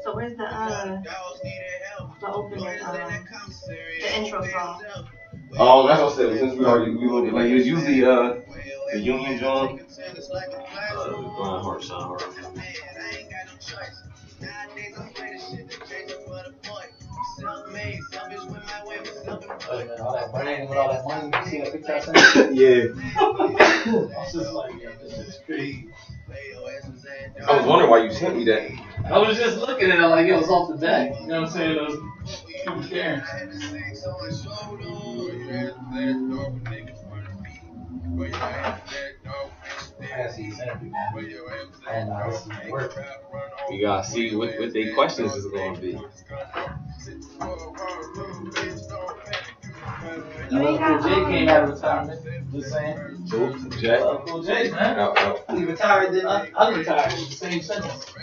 So where's the opening, the intro song? Oh, that's what I said. Since we looked like it's usually the Union John. Blind Heart, Shine Heart. All that brand with all that money, you see that picture I sent? Yeah. I was just like, yeah, this is crazy. I was wondering why you sent me that. I was just looking at it like it was off the back. You know what I'm saying? It was super caring. I see his interview, man. And this is work. We gotta see what their questions is going to be. Cool J came out of retirement. Just saying. Cool J? Cool J, man. No. He retired, then unretired. The same sentence.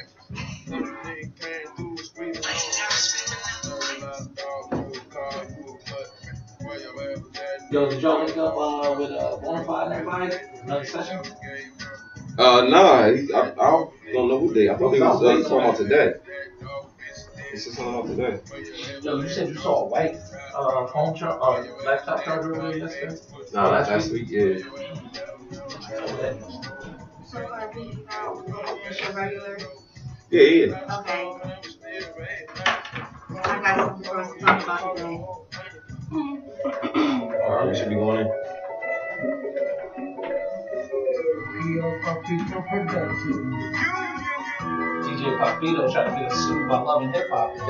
Yo, did y'all link up with Bonafide and everybody? Another session? Nah. I don't know who they. I thought they was talking about today. It's just talking about today. Yo, you said you saw a white phone laptop charger over there yesterday? Nah, last week, yeah. So are we regular? Yeah. Okay. I got something for us to talk about today. Alright, we should be going in. DJ Papito trying to get a suit by loving hip hop. You the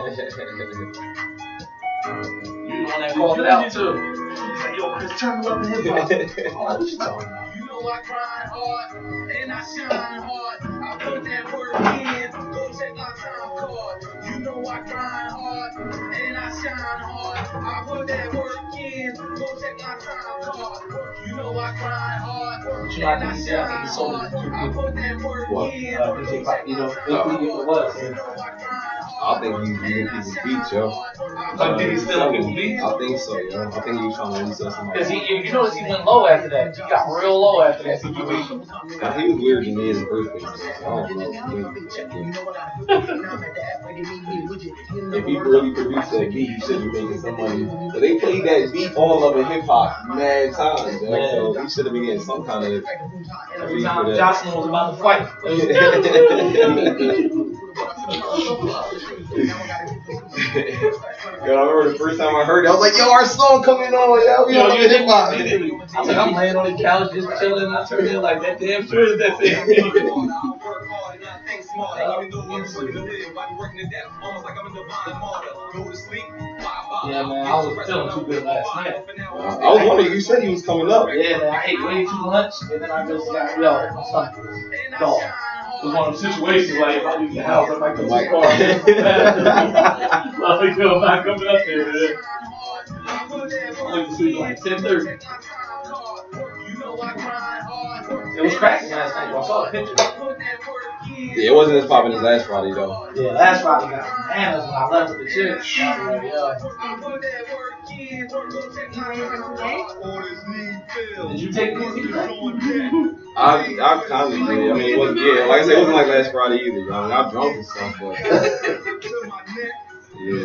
one that called it out too. He's like, yo, Chris, turn to loving hip hop. I'm like, what you talking about? You know I grind hard and I shine hard. I put that work in. Go check my time card. You know I grind hard and I shine hard. I put that work in. Go check my time card. You know I grind hard and I shine hard. I put that work in. DJ Papito, what do you think it was? I think he's getting people's beats, yo. Did he still get his beats? I think so, yo. I think he's trying to release something. Because you notice he went low after that. He got real low after that situation. He was weird to me in the first place. If he really produced that beat, he should be making some money. But they played that beat all up in hip hop mad times, yo. So he should have been getting some kind of. Every time Jocelyn was about to fight. Yo, I remember the first time I heard it, I was like, yo, our song coming on, yo, we on hip hop. I was like, I'm laying on the couch just chilling, and I turned in like, that damn sure is that thing. Yeah, man, I was feeling too good last night. I was wondering, you said he was coming up. Yeah, man, I ate way too much, and then I just got, yo, my stomach was gone. It was one of the situations like if I leave the house, I might go to the car. I was like, yo, I'm not coming up there, man. I went to sleep like 10:30. It was cracking last night, I saw the picture. Yeah, it wasn't as popping as last Friday, though. Yeah, last Friday got bananas when I left with the chick. Did you take these? I kind of did. I mean, it wasn't, yeah, like I said, it wasn't like last Friday either. I mean, I drunk and stuff, but yeah.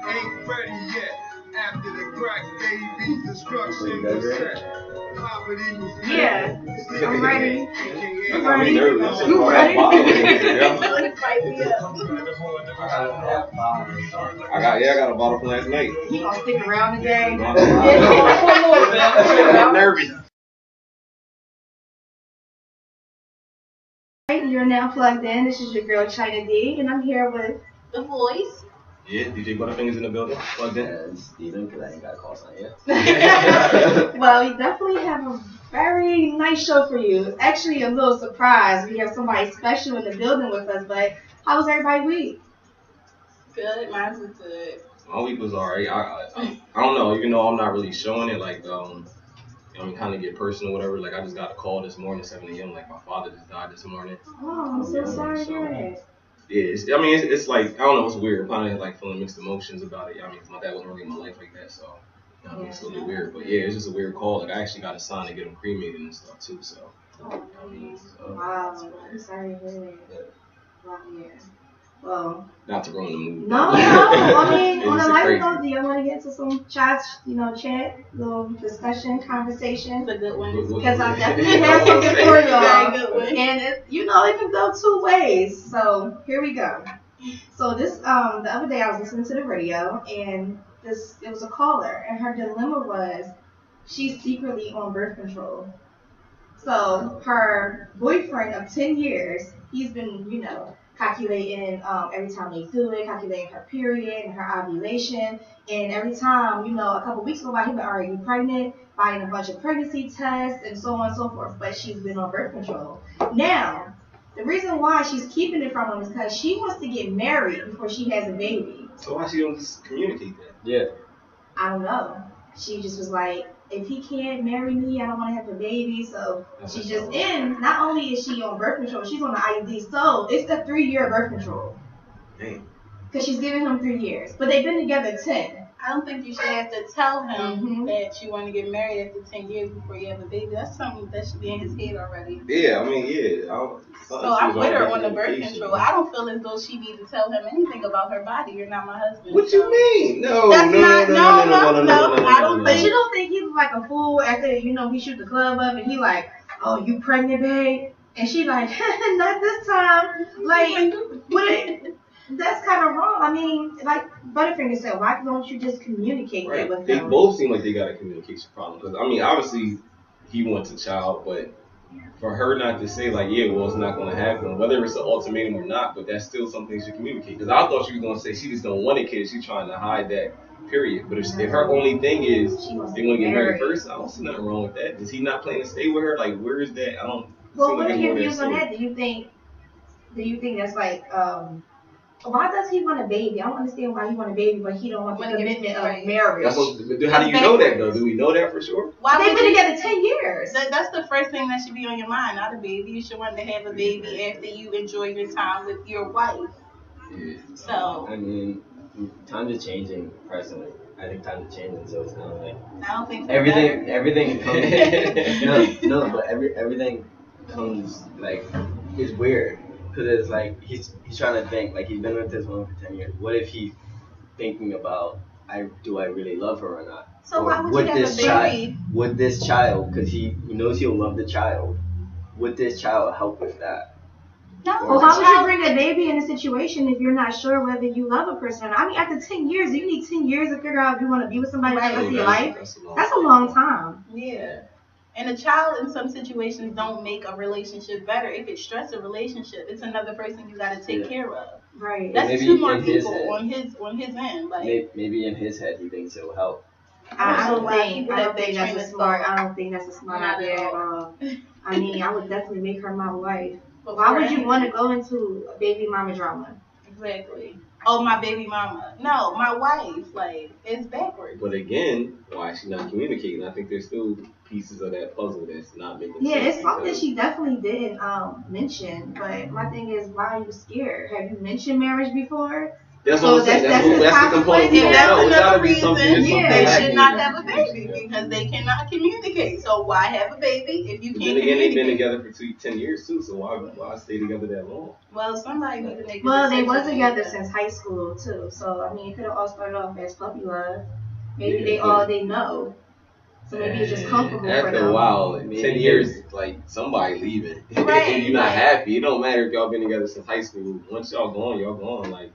Ain't ready yet. After the crack, baby, destruction was set. Yeah, I'm ready. I'm ready. You ready? I got a bottle from last night. You gonna stick around today? I'm nervous. You're now plugged in. This is your girl China D, and I'm here with The Voice. Yeah, DJ Butta-Fingaz in the building. Plugged in. It's Steven, because I ain't got to call something yet. Well, we definitely have a very nice show for you. It's actually a little surprise. We have somebody special in the building with us, but how was everybody's week? Good, mine was good. My week was alright. I don't know, even though I'm not really showing it, like, kind of get personal, whatever. Like, I just got a call this morning, 7 a.m. Like, my father just died this morning. Oh, I'm so sorry to hear that. Yeah, it's like, I don't know, it's weird. I'm kind of like feeling mixed emotions about it. I mean, 'cause my dad wasn't really in my life like that, so it's a little weird. But yeah, it's just a weird call. Like, I actually got a sign to get him cremated and stuff too. So Wow, I'm sorry to hear that. Wow, yeah. Well, Not to ruin the mood. no. I mean, It's on a just lighter crazy. note, do you want to get to some chat, little discussion, conversation? It's a good one. Because I definitely have something for y'all. Very good one. And it can go two ways. So here we go. So this the other day I was listening to the radio and it was a caller and her dilemma was she's secretly on birth control. So her boyfriend of 10 years, he's been, calculating every time they do it, calculating her period and her ovulation. And every time, a couple weeks go by, he's like, all right, you pregnant, buying a bunch of pregnancy tests and so on and so forth. But she's been on birth control. Now, the reason why she's keeping it from him is because she wants to get married before she has a baby. So why she don't just communicate that? Yeah. I don't know. She just was like, if he can't marry me, I don't want to have a baby. So she's just not only is she on birth control, she's on the IUD. So it's a 3-year birth control. Dang. Because she's giving him 3 years. But they've been together 10. I don't think you should have to tell him Mhm. that you want to get married after 10 years before you have a baby. That's something that should be in his head already. Yeah, I mean, yeah. So I'm with her on the birth control. I don't feel as though she needs to tell him anything about her body. You're not my husband. What you mean? No, That's no. I don't But think. you don't think he's like a fool after, he shoot the club up and he like, oh, you pregnant, babe? And she like, not this time. Like, that's kind of wrong. I mean, like Butta-Fingaz said, why don't you just communicate that with They him? both seem like they got a communication problem. Because, I mean, obviously, he wants a child, but for her not to say, like, yeah, well, it's not going to happen, whether it's an ultimatum or not, but that's still something she should communicate. Because I thought she was going to say she just don't want a kid. She's trying to hide that, period. But if her only thing is they want to get married first, I don't see nothing wrong with that. Is he not planning to stay with her? Like, where is that? I don't Well, see what like are it's your more views on that that? Do you think that's like, why does he want a baby? I don't understand why he want a baby, but he don't want the commitment of marriage. That's what, how do you know that, though? Do we know that for sure? Why They've would been you- together 10 years. That's the first thing that should be on your mind, not a baby. You should want to have a baby after you enjoy your time with your wife. Yeah. So I mean, times are changing personally. I think times are changing, so it's kind of like I don't think everything comes. no, but everything comes like it's weird because it's like he's trying to think like he's been with this woman for 10 years. What if he's thinking about do I really love her or not? So Or why would you have this a baby? would this child, because he knows he'll love the child, would this child help with that? No. Well, why would you bring a baby in a situation if you're not sure whether you love a person or not? I mean, after 10 years, you need 10 years to figure out if you want to be with somebody for the rest of your life. That's a long time. Yeah. And a child in some situations don't make a relationship better. It could stress a relationship. It's another person you got to take care of. Right. That's Maybe 2 more in his people head. on his end. Like Maybe in his head he thinks it'll help. I don't think that that's a smart. I don't think that's a smart Not idea at at all. all. I mean, I would definitely make her my wife. But Why would you want to go into a baby mama drama? Exactly. Oh, my baby mama. No, my wife. Like, it's backwards. But again, why is she not communicating? I think there's still pieces of that puzzle that's not making Yeah, sense. it's something because- she definitely didn't mention. But my thing is, why are you scared? Have you mentioned marriage before? That's So what I'm saying. that's That's the the component. consequence. we And don't that's know. It's gotta another be reason something. There's something they lacking should not in have a this. baby because they cannot communicate. So why have a baby if you But can't then again, they've been communicate? together for 10 years too. So why stay together that long? Well, somebody need to make a Well, they decision. was together since high school too. So I mean, it could have all started off as puppy love. Maybe they know. So maybe it's just comfortable for After them. a while, like, Maybe 10 years, like somebody leaving. Right, If you're not right. happy, it don't matter if y'all been together since high school. Once y'all gone, y'all gone. Like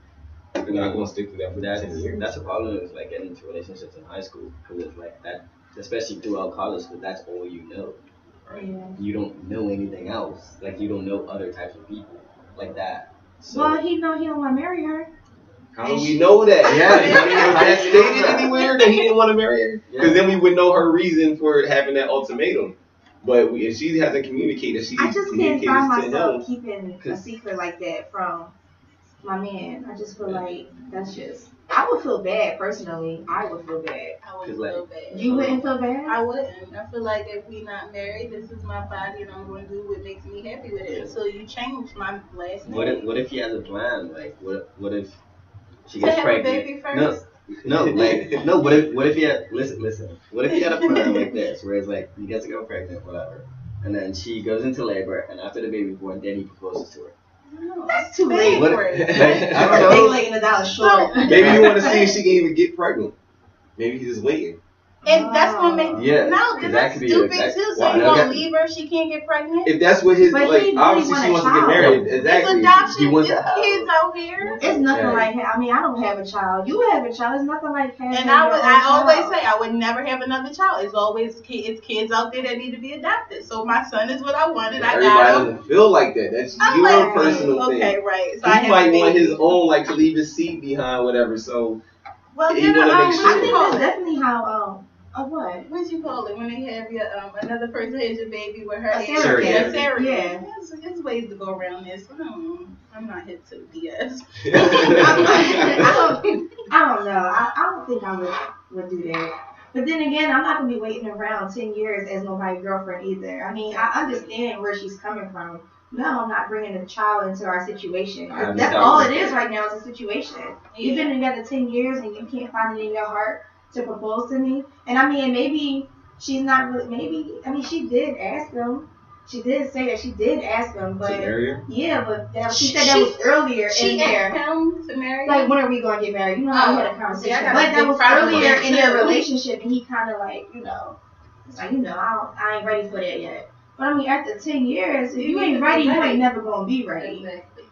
you're not gonna stick to that for 10 years. That's a problem with like getting into relationships in high school because it's like that, especially throughout college, because that's all you know. Yeah. You don't know anything else. Like you don't know other types of people like that. So Well, he know he don't want to marry her. How do we know that? Yeah. Was that stated anywhere that he didn't want to marry her? Because then we would know her reason for having that ultimatum. But if she hasn't communicated, she I just can't communicated find to myself him. keeping a secret like that from my man. I just feel like that's just. I would feel bad personally. I would feel bad. I wouldn't Like- feel bad. You wouldn't feel bad? I wouldn't. I feel like if we not married, this is my body, and I'm going to do what makes me happy with it until you change my last name. what if he has a plan? Like what if she To gets have a pregnant? baby first? No, like what if he had listen? What if he had a plan like this, where it's like he gets a girl pregnant, whatever, and then she goes into labor, and after the baby's born, then he proposes to her. That's too late. What? for it. I don't know. They late in the dollar short. Maybe you want to see if she can even get pregnant. Maybe he's just waiting. And that's gonna make Yeah, no, that that's could be stupid a- too. So well, you I gonna got- leave her? She can't get pregnant. If that's what his But he like, really obviously want she a wants to get child. married. It's Exactly. adoption. He wants There's to have- kids out here. It's nothing Yeah. like. I mean, I don't have a child. You have a child. It's nothing like having. And your own I always child. say I would never have another child. It's always it's kids out there that need to be adopted. So my son is what I wanted. I Everybody got him. doesn't feel like that. That's I'm your like, personal okay, thing. right. So I He have might a want baby. his own, like to leave his seed behind, whatever. So Well, he you know, wanna make I sure. think what that's definitely how. What? What you call it when they have your another person has your baby with her A age? surrogate. A surrogate. Yeah. There's ways to go around this. I'm not hip to BS. I don't know. I don't think I would do that. But then again, I'm not gonna be waiting around 10 years as nobody's girlfriend either. I mean, I understand where she's coming from. No, I'm not bringing a child into our situation. I That's understand. all it is right now is a situation. You've been together 10 years and you can't find it in your heart to propose to me. And I mean, maybe she's not really. She did ask him. She did say that she did ask him, but to marry her? yeah, but she said that was earlier in She there. asked him to marry Like, her? when are we going to get married? You know how we had a conversation. Yeah, I got but a that big was problem earlier with in that, their too. relationship, and he kind of like, it's like, I ain't ready for that yet. But I mean, after 10 years, if you ain't ready, you ain't never going to be ready. Exactly.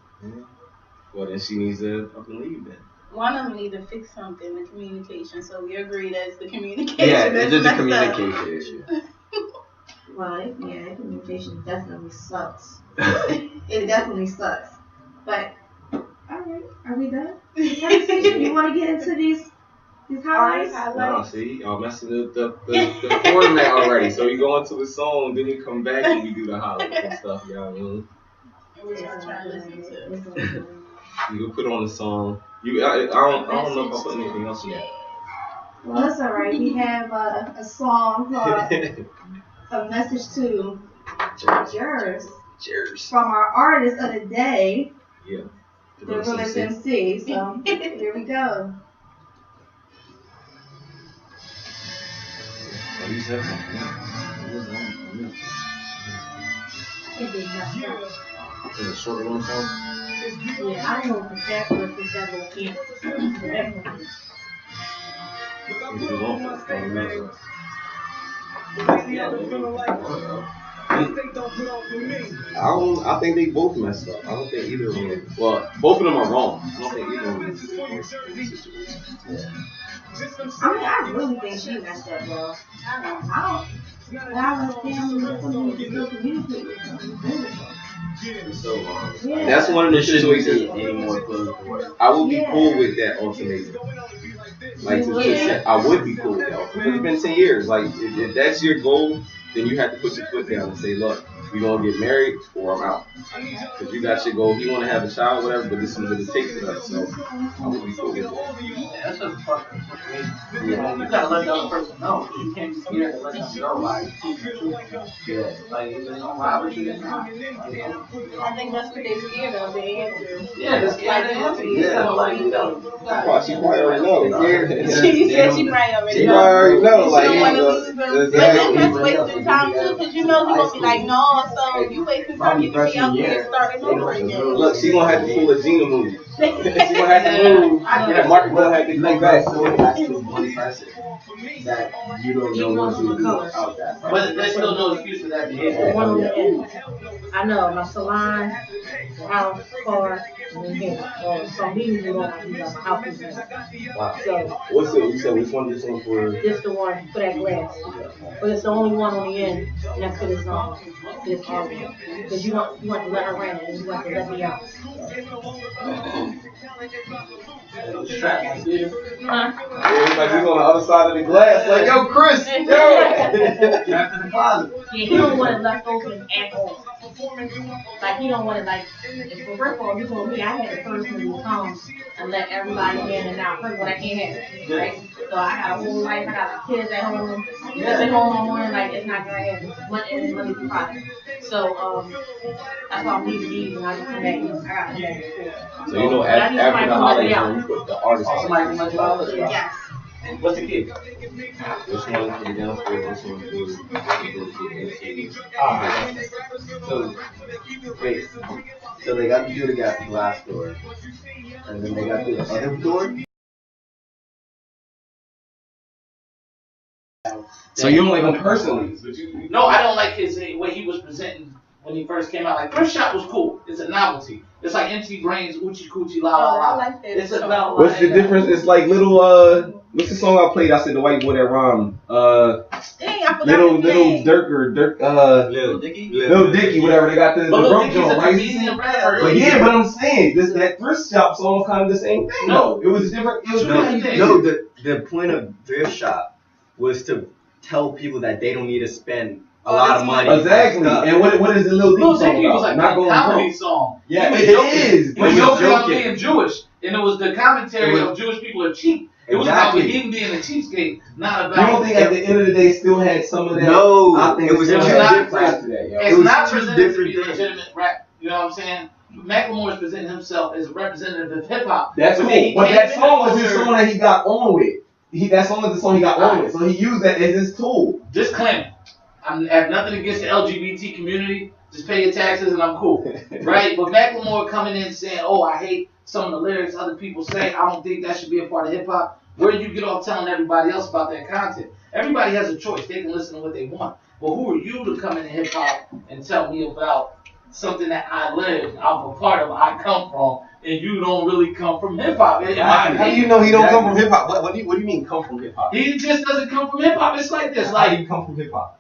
Well, then she needs to fucking leave then. One of them need to fix something, the communication. So we agree that's the communication. Yeah, that's it's just a messed up. communication issue. Well, communication definitely sucks. It definitely sucks. But, alright, are we done? You want to get into these highlights? No, see, y'all messing up the format already. So you go into the song, then you come back and we do the highlights and stuff, you know what I mean? Which I'm trying to listen to. You can put on the song. I don't know if I put anything else in there. Well, that's alright. We have a song called A Message to Yours Cheers. from our artist of the day, Yeah. the Realest Emcee. So, here we go. What you said? Is it a short one song? Yeah, I don't know if that or if that will keep. If you want, I don't know. I think they both messed up. I don't think either of them. Well, both of them are wrong. I don't think either of them is wrong. I mean, I really think she messed up, bro. I don't communicate with her. So Yeah. that's one of the There shouldn't be situations. any more closed doors. I would be Yeah. cool with that ultimatum. Like You would? I would be cool with that. Because it's been 10 years. Like if that's your goal, then you have to put your foot down and say, look, we're gonna get married or I'm out. Because you got your goal. You want to have a child, whatever, but this is what it takes for that. So I would be cool with that. Yeah, that's just fucking situation. You gotta let the other person know. You can't just be there to let them know like Yeah. like if they don't ride with you, then not. I think that's what they're scared of, the answer. Yeah, that's Like, the answer is yeah, no. like you know. Well, she probably already know. She said she probably already She know. already know. She Like, don't want to you know, lose them. But exactly. then that's wasting time too, because you know he's gonna be like, no, so you wasting time. You can be out there and starting over again. Look, she gonna have to pull a Gina move. She gonna have to move. And Mark gonna have to come back. So that's the one person that you don't know what's going to do out that. But there's still no excuse for that behavior. One on the end. I know, my salon, the house, car, and then here. So me, you know, my house is in. Wow. So What's it? You said which one this one for? this the one for that glass. But it's the only one on the end next to this argument. Because you want to let her rent it and you want to let me out. Strap, see you. Huh? Like he's on the other side of the glass. Like, yo, Chris, yo. Strap in the closet. Yeah, he don't want it left open at all. Like, he don't want it like, if for first of all, you told me I had to personally come and let everybody in and out. First of all, I can't have it, right? So I got a whole life, I got kids at home, living home all morning, like, it's not gonna happen. Monday through Friday. So, that's why I'm leaving these and I just come back and I got to come back. So you know, after the holiday, you put the artist on. Somebody can let you out. Yeah. Yes. What's the kid? This one for the downstairs, this one for the Alright. So, wait. So they got the dude that got glass door. And then they got the other door. So you don't like him personally? No, I don't like his way he was presenting when he first came out. Like Thrift Shop was cool. It's a novelty. It's like MC Brain's Oochie Coochie La La Oh, La. I like that. It's about What's the difference? It's like little what's the song I played? I said the white boy that rhymed. Dang, I forgot Little his name. Dirk or Dirk Little Dicky? Little Dicky, whatever. They got the But Lil drum Dicky's a joint, right? comedian rapper. But yeah, but I'm saying this that Thrift Shop song was kind of the same thing. No. It was different. It was No, different things. No, the point of Thrift Shop was to tell people that they don't need to spend a lot of money. Exactly. And what is the Lil Lil Dicky song Dicky was about? like Not a going comedy broke. song. Yeah, He was it joking. is. He was He was joking about joking. being Jewish, and it was the commentary of Jewish people are cheap. It was Exactly. about him being a cheapskate, not You about. don't think at the end of the day still had some of that? No, I think it was still two had different- difference to that, yo. It's It was not two presented to different be things. legitimate rap. You know what I'm saying? Macklemore is presenting himself as a representative of hip hop. That's But cool. then he But came that in song was his under- song that he got on with. That song is the song he got on with. So he used that as his tool. Disclaimer. I have nothing against the LGBT community. Just pay your taxes and I'm cool. Right? But Macklemore coming in saying, oh, I hate some of the lyrics other people say. I don't think that should be a part of hip hop. Where do you get off telling everybody else about that content? Everybody has a choice. They can listen to what they want. But who are you to come into hip hop and tell me about something that I live, I'm a part of, I come from, and you don't really come from hip hop? How do you know he don't come from hip hop? What do you mean come from hip hop? He just doesn't come from hip hop. It's like this. How do Like, you come from hip hop?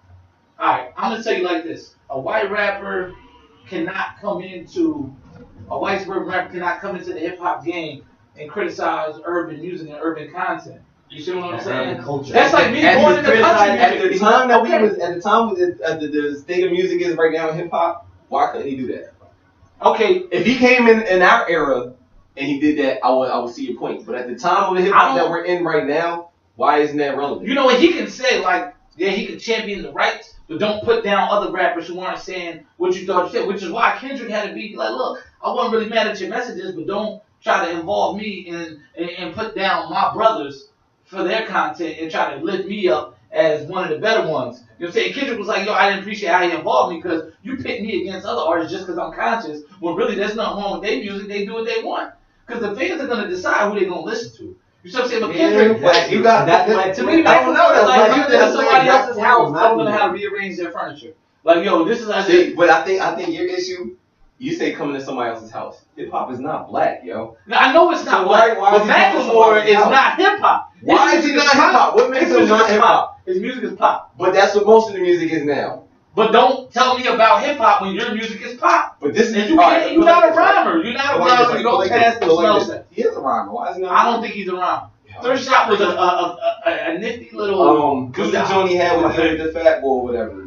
alright, I'm gonna tell you like this. A white rapper cannot come into a white suburban rapper cannot come into the hip hop game and criticize urban music and urban content. You see what I'm saying? Culture. That's like me And going he's into country criticized music. At the time that we was at the time the state of music is right now in hip hop, why couldn't he do that? Okay, If he came in our era and he did that, I would see your point. But at the time of the hip hop that we're in right now, why isn't that relevant? you know what he can say, like, yeah, he can champion the rights, but don't put down other rappers who aren't saying what you thought you said, which is why Kendrick had to be like, look, I wasn't really mad at your messages, but don't try to involve me and put down my brothers for their content and try to lift me up as one of the better ones. You know what I'm saying? Kendrick was like, yo, I didn't appreciate how you involved me because you picked me against other artists just because I'm conscious, when really there's nothing wrong with their music, they do what they want. Because the fans are going to decide who they're going to listen to. You see what I'm saying? But Kendrick, But you got That's to me, I don't know, Macklemore is like though. coming to somebody That's else's like house telling them Macklemore. how to rearrange their furniture. Like, yo, this is how See, but I think your issue, you say coming to somebody else's house. Hip hop is not black, yo. Now, I know it's not So black, why but is he coming to Macklemore somebody's is house? not hip hop. Why is he not hip hop? What makes him not hip hop? His music is pop. But that's what most of the music is now. But don't tell me about hip hop when your music is pop. But this is And you can't, you're not a rhymer. You're not a rhymer. You don't pass the smell set. He is a rhymer. Why is he not? I don't think he's a rhymer. Third Shot was a nifty little. What's the joint he had with the Fat Boy or whatever?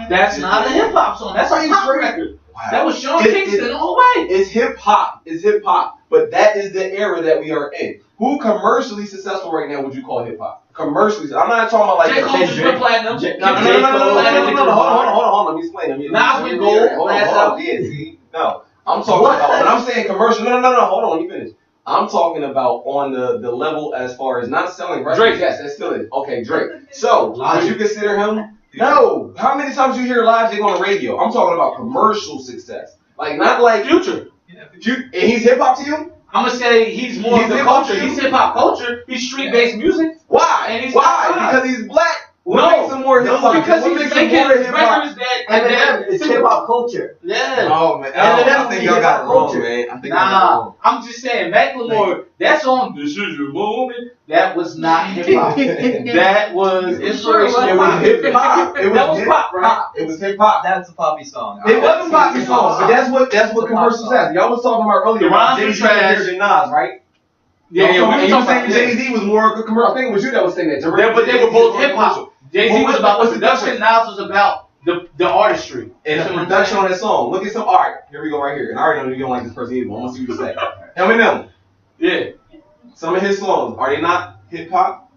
That's not a hip hop song. That's a pop record. That was Sean Kingston all the way. It's hip hop. It's hip hop. But that is the era that we are in. Who commercially successful right now would you call hip hop? Commercially, I'm not talking about like. J. Cole just went platinum. Hold on. Let me explain. Nas went gold last album. Yeah, see, no, I'm talking about. When I'm saying commercial, no. Hold on. Let me finish. I'm talking about on the level as far as not selling records. Drake. Yes, that's still it. Okay, Drake. So, would you consider him? No. How many times you hear live Jake on the radio? I'm talking about commercial success. Like, not like Future. And he's hip hop to you? I'm gonna say he's more of the hip-hop culture. too? He's hip hop culture. He's street based music. Why? And he's Why? not Because he's black. What No. makes him more hip hop? Because What he's makes him making more hip hop? records that. Eminem is hip hop culture. Yeah. Oh man, Eminem I think is y'all got it wrong, culture. man. I think y'all got it Nah, wrong. I'm just saying, Macklemore, that song, This Is Your Moment, that was not hip hop. That was inspirational. It was hip hop. It was That was hip pop, right? hop. It was hip hop. That's a poppy song. It wasn't poppy song, but that's what commercials says. Y'all was talking about earlier. The rhymes Jay-Z were trash. and Nas, right? Yeah, So we you talking saying about Jay-Z was more of a commercial? I think it was you that was saying that. Yeah, but they were both hip hop. Jay-Z Well, was about what's the the production, difference? Nas was about the artistry. And the production on that song. Look at some. All right, here we go right here. And I already know you don't like this person either. But I want to see what you say. Eminem. Yeah. Some of his songs, are they not hip hop?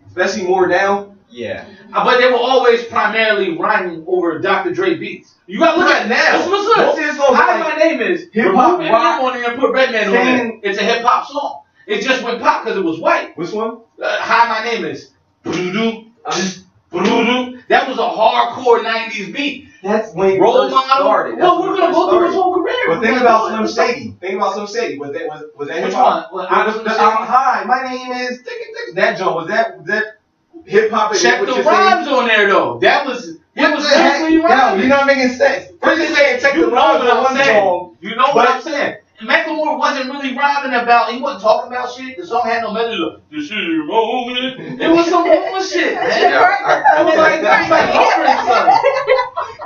Especially more now. Yeah. But they were always primarily rhyming over Dr. Dre beats. You gotta look at now. Listen. Most of his songs How are My Name Is hip-hop remove Eminem rock, on there and put Redman on there. It's a hip hop song. It just went pop because it was white. Which one? Hi, my name is. That was a hardcore 90s beat. That's when he Role first model. started. Well, we're gonna go through his whole career. But think about Slim Shady. Was that Which hip hop? one? Hi, my name is that Joe. Was that hip hop? Check the rhymes on there though. That was. It was exactly lyrically rhyming. you're not making sense. First they say check the rhymes on one song. You know what I'm saying? Macklemore wasn't really rhyming about. He wasn't talking about shit. The song had no melody. Like, this is your moment. It was some homeless shit, man. It was like Lauren son.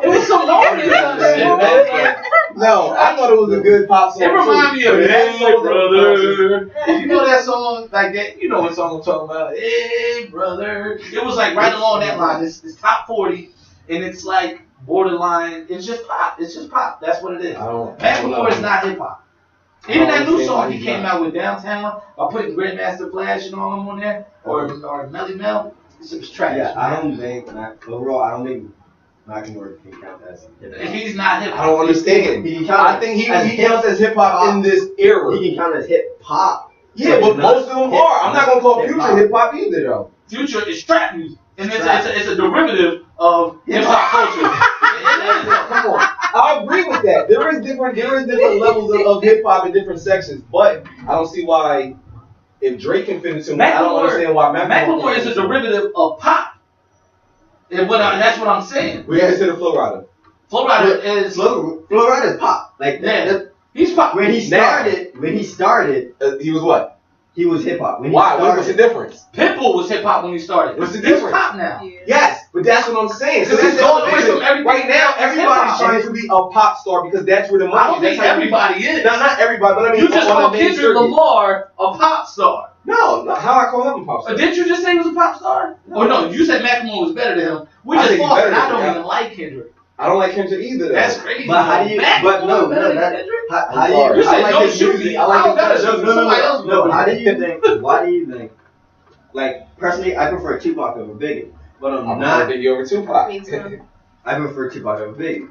It was some Lauren son shit, man. No, I thought it was a good pop song. It reminded me of Hey, Hey Brother. You know that song like that? You know what song I'm talking about? Hey Brother. It was like right along that line. It's top 40, and it's like borderline. It's just pop. It's just pop. That's what it is. Macklemore is not hip hop. Even that new song he came out with Downtown, by putting Grandmaster Flash and all them on there, or Melly Mel, this was trash. Yeah, I don't think Macklemore can count as hip hop. He's not hip hop. I don't understand. I think he counts as hip hop in this era. He can count as hip hop. Yeah, but most of them are. I'm not gonna call Future hip hop either, though. Future is trap music, and it's a derivative of hip hop culture. Come on, I agree with that. There is different levels of hip hop in different sections, but I don't see why if Drake can fit into it, I don't understand why Macklemore is a derivative of pop. And that's what I'm saying. We consider Flow Rider. Flow Rider is pop. Like he's pop. When he started, he was what? He was hip hop. Why? What's the difference? Pitbull was hip hop when he started. What's the difference? He's pop now. Yes, but that's what I'm saying. So It's going away from everything. right now, everybody's trying to be a pop star because that's where the money is. I don't think everybody is. No, not everybody, but I mean, you just call Kendrick Lamar a pop star. No, how I call him a pop star? Didn't you just say he was a pop star? No. Or no, you said Macklemore was better than him. Which is false, and I don't even like Kendrick. I don't like Kendrick either. Though. That's crazy. But how do you? But no, how do you? You said I like don't his shoot music. me. I like his gotta music. shoot somebody else. No, how do you think? Why do you think? Like personally, I prefer Tupac over Biggie, but I'm not Biggie over Tupac. Me too. I prefer Tupac over Biggie,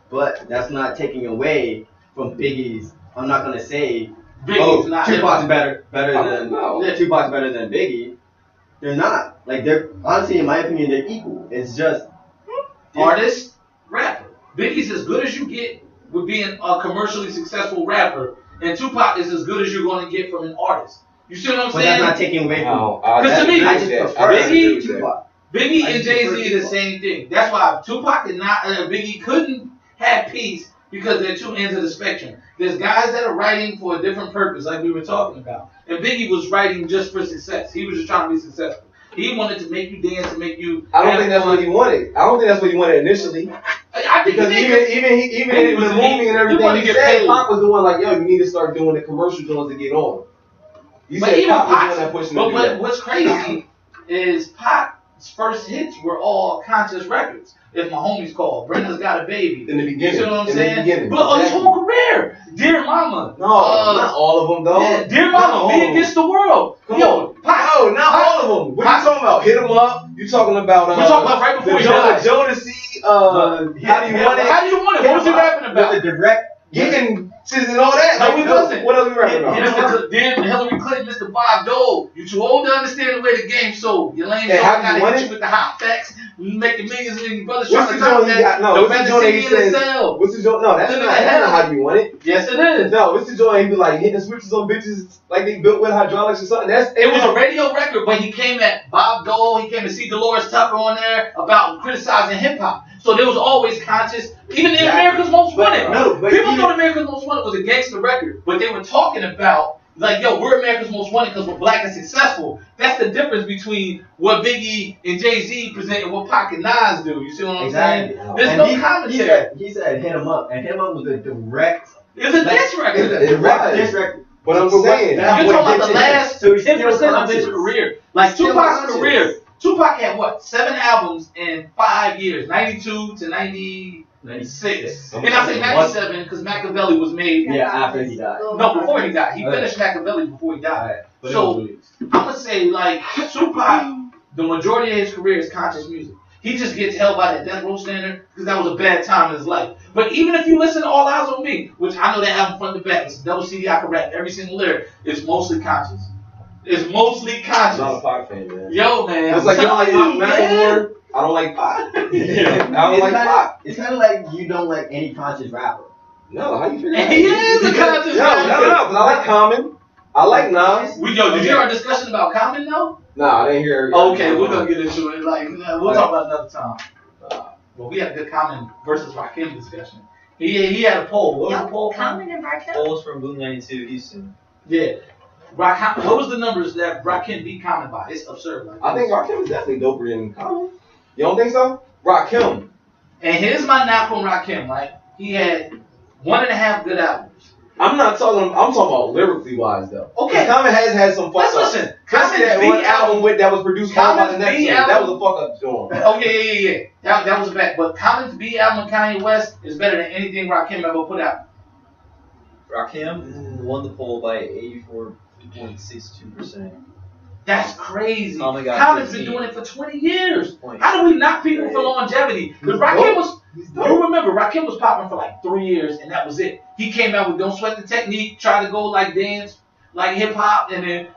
but that's not taking away from Biggie's. I'm not gonna say Biggie's Tupac's better than Tupac's better than Biggie. They're not. Like they're honestly, in my opinion, they're equal. It's just artist, rapper. Biggie's as good as you get with being a commercially successful rapper, and Tupac is as good as you're going to get from an artist. You see what I'm But saying? that's not taking away from. Because to me, I just prefer Tupac. Biggie and Jay-Z are the same thing. That's why Tupac and Biggie couldn't have peace because they're two ends of the spectrum. There's guys that are writing for a different purpose, like we were talking about. And Biggie was writing just for success. He was just trying to be successful. He wanted to make you dance and make you. I don't think that's what he wanted. I don't think that's what he wanted initially. I think because even in the movie and everything, he said Pac was the one like, yo, you need to start doing the commercial joints to get on. But even Pac, but what's crazy is Pac's first hits were all conscious records. If my homies call, Brenda's Got a Baby. In the beginning. You know what I'm saying? Beginning. But his whole career. Dear Mama. No, not all of them, though. Yeah, Dear Mama, Me Against the World. Come on. Pac. No, not all of them. What are you talking about? Hit 'em Up. You talking about? We're talking about right before he died. Jodeci. How do you want it? How do you want it? What was he rapping about? The direct. Getting and all that. No, he wasn't. What else we rapping about? Then Hillary Clinton, Mr. Bob Dole. You too old to understand the way the game sold. Your lame dog gotta hit you with the hot facts. You making millions and your brothers trying to top that. No, what's the joint he says? What's the joint? No, that's not how you want it. Yes, it is. No, what's the joint? He be like hitting switches on bitches like they built with hydraulics or something. It was a radio record, but he came at Bob Dole. He came to see Dolores Tucker on there about criticizing hip hop. So there was always conscious. Even in America's Most Wanted. People thought America's Most Wanted was a gangster record, but they were talking about like, yo, we're America's Most Wanted because we're black and successful. That's the difference between what Biggie and Jay-Z present and what Pac and Nas do. You see what I'm saying? There's no commentary. He said Hit 'em Up, and Hit 'em Up was a direct. It's a diss record. It's a direct diss record. But I'm saying, you're talking about the last 10% of his career. Like Tupac's career. Tupac had what? 7 albums in 5 years, 92 to 96. And I say 97 because Machiavelli was made. Yeah, after he died. No, before he died. He finished Machiavelli before he died. So I'm gonna say like Tupac, the majority of his career is conscious music. He just gets held by that death row standard because that was a bad time in his life. But even if you listen to All Eyes on Me, which I know they have front to back, it's a double CD, I can rap every single lyric. It's mostly conscious. It's mostly conscious. I'm not a Pac fan, man. Yo, man. It's like you don't like Macklemore. I don't like Pac. I don't like Pac. It's kind of like you don't like any conscious rapper. No, how you figure that? And he is a conscious rapper. No, because I like Common. I like Nas. Did you hear our discussion about Common though? Nah, I didn't hear. Okay, we're gonna get into it. Like, we'll talk about it another time. Well, we had a good Common versus Rakim discussion. He had a poll. What was the poll? Common and Rakim? Polls from Blue 92 Houston. Yeah. Rakim, what was the numbers that Rakim beat Common by? It's absurd. Like, I think Rakim is definitely doper than Common. You don't think so? Rakim. And here's my knock on Rakim, right? He had 1.5 good albums. I'm talking about lyrically wise though. Okay. Common has had some fuck Let's up. listen. Common's Common's that one beat album with that was produced by the next beat one. That was a fuck up joint. Okay, yeah. That was a fact. But Common's B album with Kanye West is better than anything Rakim ever put out. Rakim won the poll by 84.62%. That's crazy. Common got Common's been 15. doing it for 20 years. How do we knock people for longevity? Because Rakim was, you remember, Rakim was popping for like 3 years and that was it. He came out with Don't Sweat the Technique, tried to go like dance, like hip hop, and then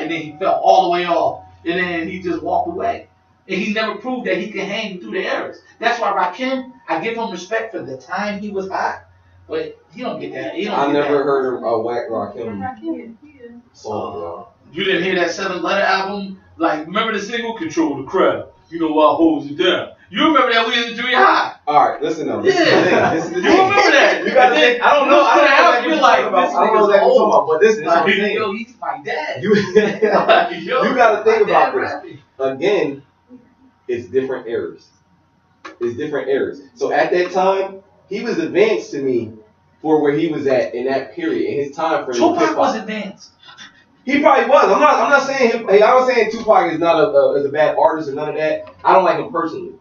he fell all the way off. And then he just walked away. And he never proved that he could hang through the eras. That's why Rakim, I give him respect for the time he was hot. But he don't get that. I never heard a whack Rakim song, yo. You didn't hear that 7-letter album? Like, remember the single, Control the Crowd? You know why holds it down. You remember that we was in junior high? Alright, listen though. This is the thing. You remember that? You gotta think. I don't know exactly what you're talking about, but this is what I'm saying. Yo, he's my dad. You gotta think about this. Again, it's different eras. It's different eras. So at that time, he was advanced to me for where he was at in that period, in his time frame. Tupac was advanced. He probably was. I'm not saying him. Hey, I was saying Tupac is not a bad artist or none of that. I don't like him personally.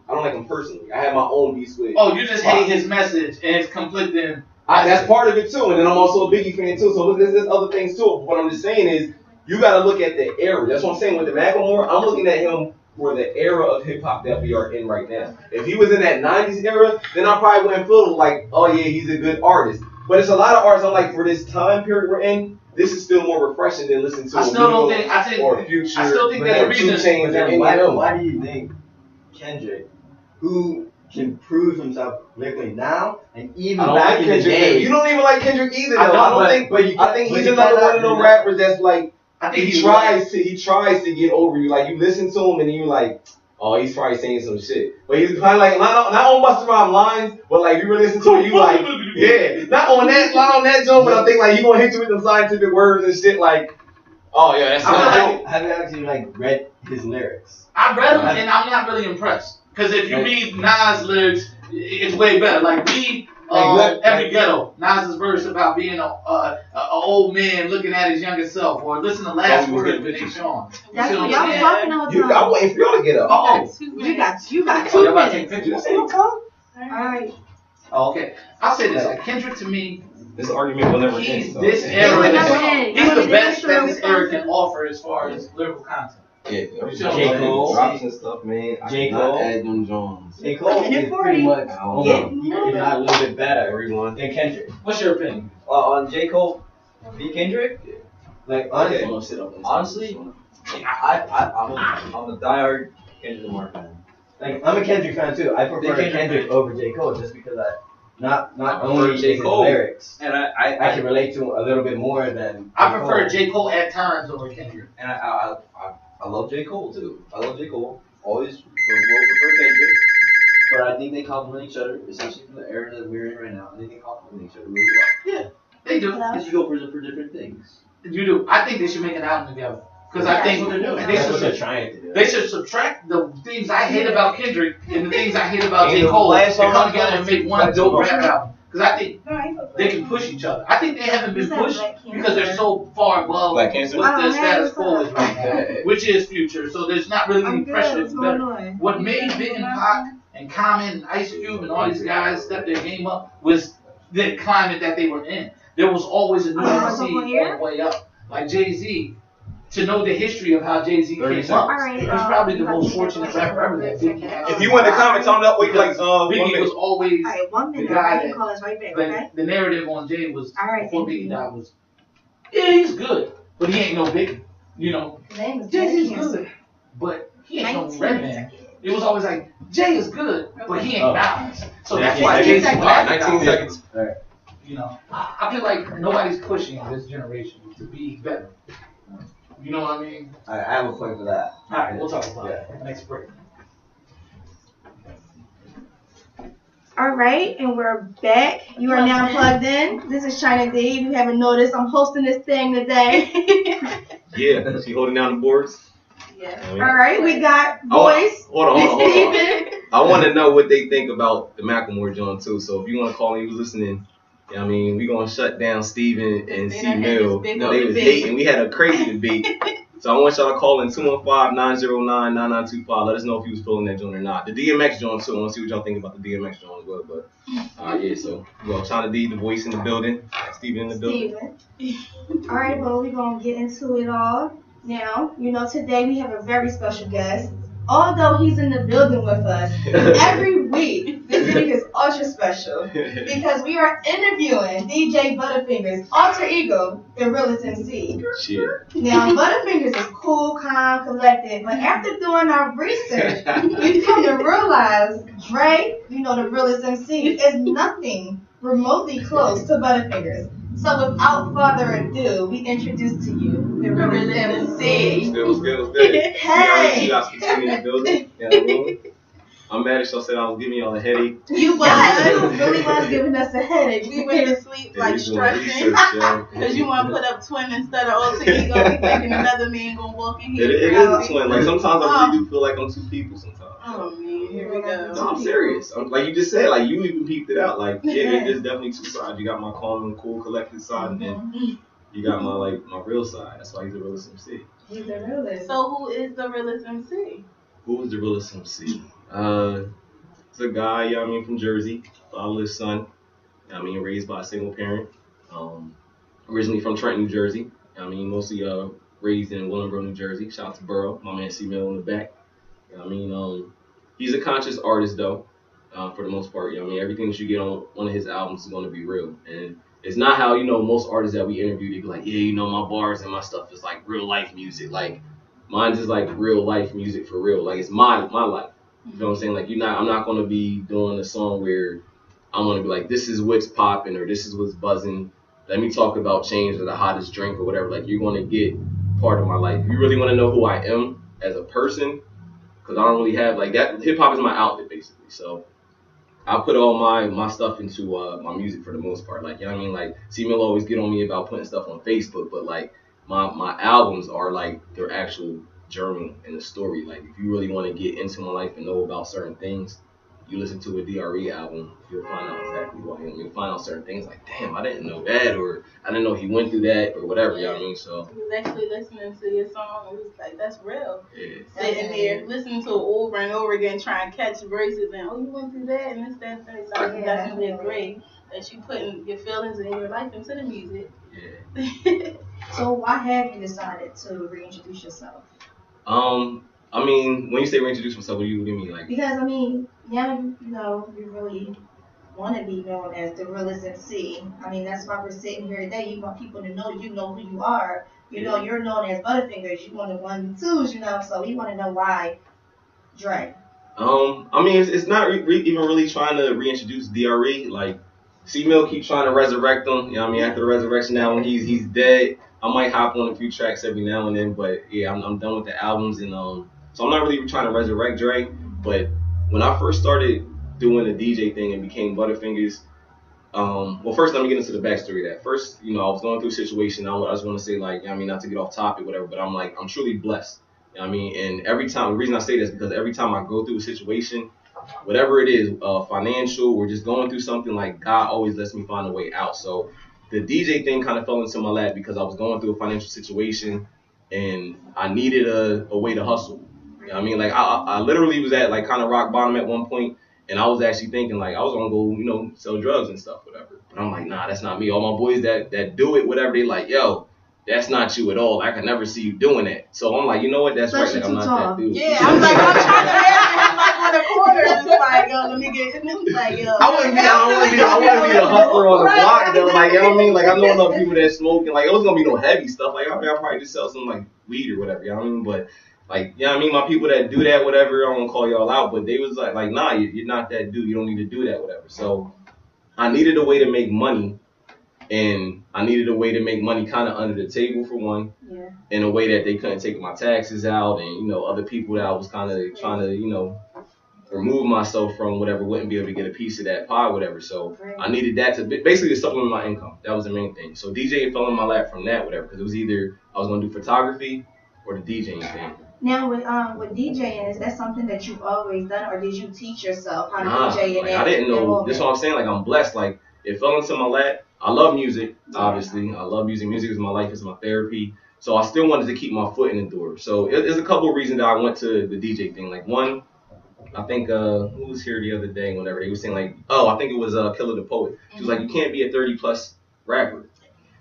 I have my own beef with. Oh, you just hate his message and it's conflicting. That's part of it too, and then I'm also a Biggie fan too. So there's other things too. What I'm just saying is you got to look at the era. That's what I'm saying with the Macklemore. I'm looking at him for the era of hip hop that we are in right now. If he was in that 90s era, then I probably wouldn't feel like, oh yeah, he's a good artist. But it's a lot of artists I'm like, for this time period we're in, this is still more refreshing than listening to or Future. I still think there's a reason. Why do you think Kendrick, who can prove himself lyrically now and even back in the day? You don't even like Kendrick either, though. I think he's another one of those rappers that's like, I think he tries to get over you. Like you listen to him and you like, oh, he's probably saying some shit. But he's kind of like not on Busta Rhymes lines, but like you really listen to it, you like, yeah, not on that joke, but I think like he gonna hit you with some scientific words and shit like, oh yeah, that's not. Have you actually like read his lyrics? I read them and I'm not really impressed. Because if you read Nas' lyrics, it's way better. Like read Every Ghetto, Nas' verse about being an old man looking at his younger self, or listen to Last Word with Nate Sean. That's what y'all was talking all the time. I'm waiting for y'all to get up. You got 2 y'all about to take minutes. pictures? Alright. Oh, okay. I'll say this. Kendrick to me, this argument will never end. he's this era. He's the best that this era can offer as far as lyrical content. Yeah, J. Cole. drops and stuff, man. J. Cole. Add them Jones. J. Cole is pretty much, if not a little bit better Everyone. than Kendrick. What's your opinion? On J. Cole v. Kendrick? Like honestly, I'm a diehard Kendrick Lamar fan. Like I'm a Kendrick fan too. I prefer Kendrick over J. Cole just because not only J. his Cole lyrics, and I can relate to a little bit more than. I prefer J. Cole at times over Kendrick. And I love J. Cole too. I love J. Cole. Always will prefer Kendrick. But I think they complement each other, especially from the era that we're in right now. I think they complement each other really well. Yeah, they do. Because you go for different things. You do. I think they should make an album together. Because I think That's what they're trying to do. they should subtract the things I hate about Kendrick and the things I hate about J. Cole last and song come together and make one dope rap album. Because I think they can push each other. I think they haven't been pushed because they're so far above what Black Cancer? the status quo is right now, which is Future. So there's not really any pressure. It's better. What made Big and Pac and Common and Ice Cube and all these guys step their game up was the climate that they were in. There was always a new MC on the way up. Like Jay-Z, to know the history of how Jay-Z came up. Alright, He's probably the most fortunate rapper ever that Biggie had. If you want to comment on that, wait like Biggie was always Alright, 1 minute. the guy I can that call us right back, okay? the narrative on Jay was Alright, before thank Biggie you. died was, yeah, he's good, but he ain't no Biggie. You know, His name is Jay-Z's Jay good, but he ain't no 19 Redman. It was always like, Jay is good, but he ain't Nas. So that's Yeah, why 19 Jay-Z seconds. laughed 19 at seconds. You know, I feel like nobody's pushing this generation to be better. You know what I mean? I have a point for that. All right, we'll talk about it next break. Alright, and we're back. You are now plugged in. This is China D. If you haven't noticed, I'm hosting this thing today. Yeah, she holding down the boards. Yeah. Alright, we got voice. Hold on. Steven. I want to know what they think about the Macklemore joint too. So if you want to call me, who's listening, I mean, we gonna shut down Steven and They C done had Mill. this big No, old they was debate. hating. We had a crazy debate. So I want y'all to call in 215-909-9925. Let us know if you was feeling that joint or not. The DMX joint too. I want to see what y'all think about the DMX joint as well. But yeah, so we got China D, the voice in the building, Steven in the building. Steven. Alright, well, we're going to get into it all. Now, you know, today we have a very special guest. Although he's in the building with us every week, this week is ultra special because we are interviewing DJ Butta-Fingaz, alter ego, the Realest Emcee. Shit. Now, Butta-Fingaz is cool, calm, collected, but after doing our research, we've come to realize Dre, you know, the Realest Emcee, is nothing remotely close to Butta-Fingaz. So without further ado, we introduce to you the Realest Emcee. What's good? Hey! You got some in the building. You know what I mean? I'm mad at y'all said I was giving y'all a headache. You really was giving us a headache. We went to sleep like They doing stressing. research, yo. Because you want to put up twin instead of alter ego. We thinking another man going to walk in It here. is a twin. Like sometimes I really do feel like I'm two people sometimes. Oh, man. Here we go. No, I'm serious. Like you just said, like you even peeped it out. Like yeah, there's definitely two sides. You got my calm and cool, collected side, and then you got my real side. That's why he's the realest MC. He's the realest. So who is the Realest MC? Who is the realest MC? It's a guy, you know what I mean, from Jersey, fatherless son. You know what I mean, raised by a single parent. Originally from Trenton, New Jersey. You know what I mean, mostly raised in Willingboro, New Jersey. Shout out to Borough, my man C Mill in the back. You know what I mean, he's a conscious artist though, for the most part. You know what I mean, everything that you get on one of his albums is going to be real. And it's not how, you know, most artists that we interview, they be like, yeah, you know, my bars and my stuff is like real life music. Like mine's just like real life music for real. Like it's my life. You know what I'm saying? Like I'm not gonna be doing a song where I'm gonna be like, this is what's popping or this is what's buzzing. Let me talk about change or the hottest drink or whatever. Like you're gonna get part of my life. If you really want to know who I am as a person, because I don't really have like that. Hip hop is my outlet basically. So I put all my stuff into my music for the most part. Like you know what I mean? Like C-Mill always get on me about putting stuff on Facebook, but like my albums are like their actual journey and the story. Like if you really want to get into my life and know about certain things, you listen to a DRE album, you'll find out exactly who I am. You'll find out certain things like, damn, I didn't know that, or I didn't know he went through that, or whatever. You know what I mean? So He was actually listening to your song and was like, that's real. yeah. Sitting there, listening to it over and over again, trying to catch verses and, oh, you went through that and this, that, and that. So I think that's really great that you putting your feelings and your life into the music. Yeah. So why have you decided to reintroduce yourself? I mean, when you say reintroduce myself, what do you mean? Like, Because I mean, now you know you really want to be known as the Realest MC. I mean, that's why we're sitting here today. You want people to know you know who you are. You know, you're known as Butta-Fingaz. You want the 1 and 2s, you know. So we want to know why Dre. I mean, it's not even really trying to reintroduce DRE. Like, C-Mill keep trying to resurrect him. You know what I mean? After the resurrection, now when he's dead, I might hop on a few tracks every now and then. But yeah, I'm done with the albums, and so I'm not really trying to resurrect Dre. But when I first started doing the DJ thing and became Butta-Fingaz, well, first let me get into the backstory of that. First, you know, I was going through a situation. I just want to say, like, I mean, not to get off topic, whatever, but I'm truly blessed. You know what I mean? And every time, the reason I say this is because every time I go through a situation, whatever it is, financial or just going through something, like, God always lets me find a way out. So the DJ thing kind of fell into my lap because I was going through a financial situation and I needed a way to hustle. You know what I mean? Like, I literally was at, like, kind of rock bottom at one point, and I was actually thinking, like, I was going to go, you know, sell drugs and stuff, whatever. But I'm like, nah, that's not me. All my boys that do it, whatever, they like, yo, that's not you at all. I can never see you doing that. So I'm like, you know what? That's right. Like, I'm not that dude. Yeah, I'm like, I'm trying to imagine him like on the corner. It's like, yo, let me get. And it's like, yo. I wouldn't be a hustler on the block though. Like, you know what I mean? Like, I know enough people that smoking. Like, it wasn't gonna be no heavy stuff. Like, I'll probably just sell some like weed or whatever. You know what I mean? But like, you know what I mean? My people that do that, whatever. I don't wanna call y'all out, but they was like, nah, you're not that dude. You don't need to do that, whatever. So I needed a way to make money. And I needed a way to make money kind of under the table for one, in a way that they couldn't take my taxes out, and you know other people that I was kind of trying to remove myself from whatever wouldn't be able to get a piece of that pie, whatever. So I needed that to basically supplement my income. That was the main thing. So DJing fell in my lap from that, whatever, because it was either I was gonna do photography or the DJing thing. Now with DJing, is that something that you've always done, or did you teach yourself how to DJ? Like, I didn't know. That's what I'm saying. Like I'm blessed. Like it fell into my lap. I love music, obviously. I love music. Music is my life. It's my therapy. So I still wanted to keep my foot in the door. So there's a couple of reasons that I went to the DJ thing. Like one, I think who was here the other day? Whenever they were saying like, I think it was Killer the Poet. She was like, you can't be a 30+ rapper.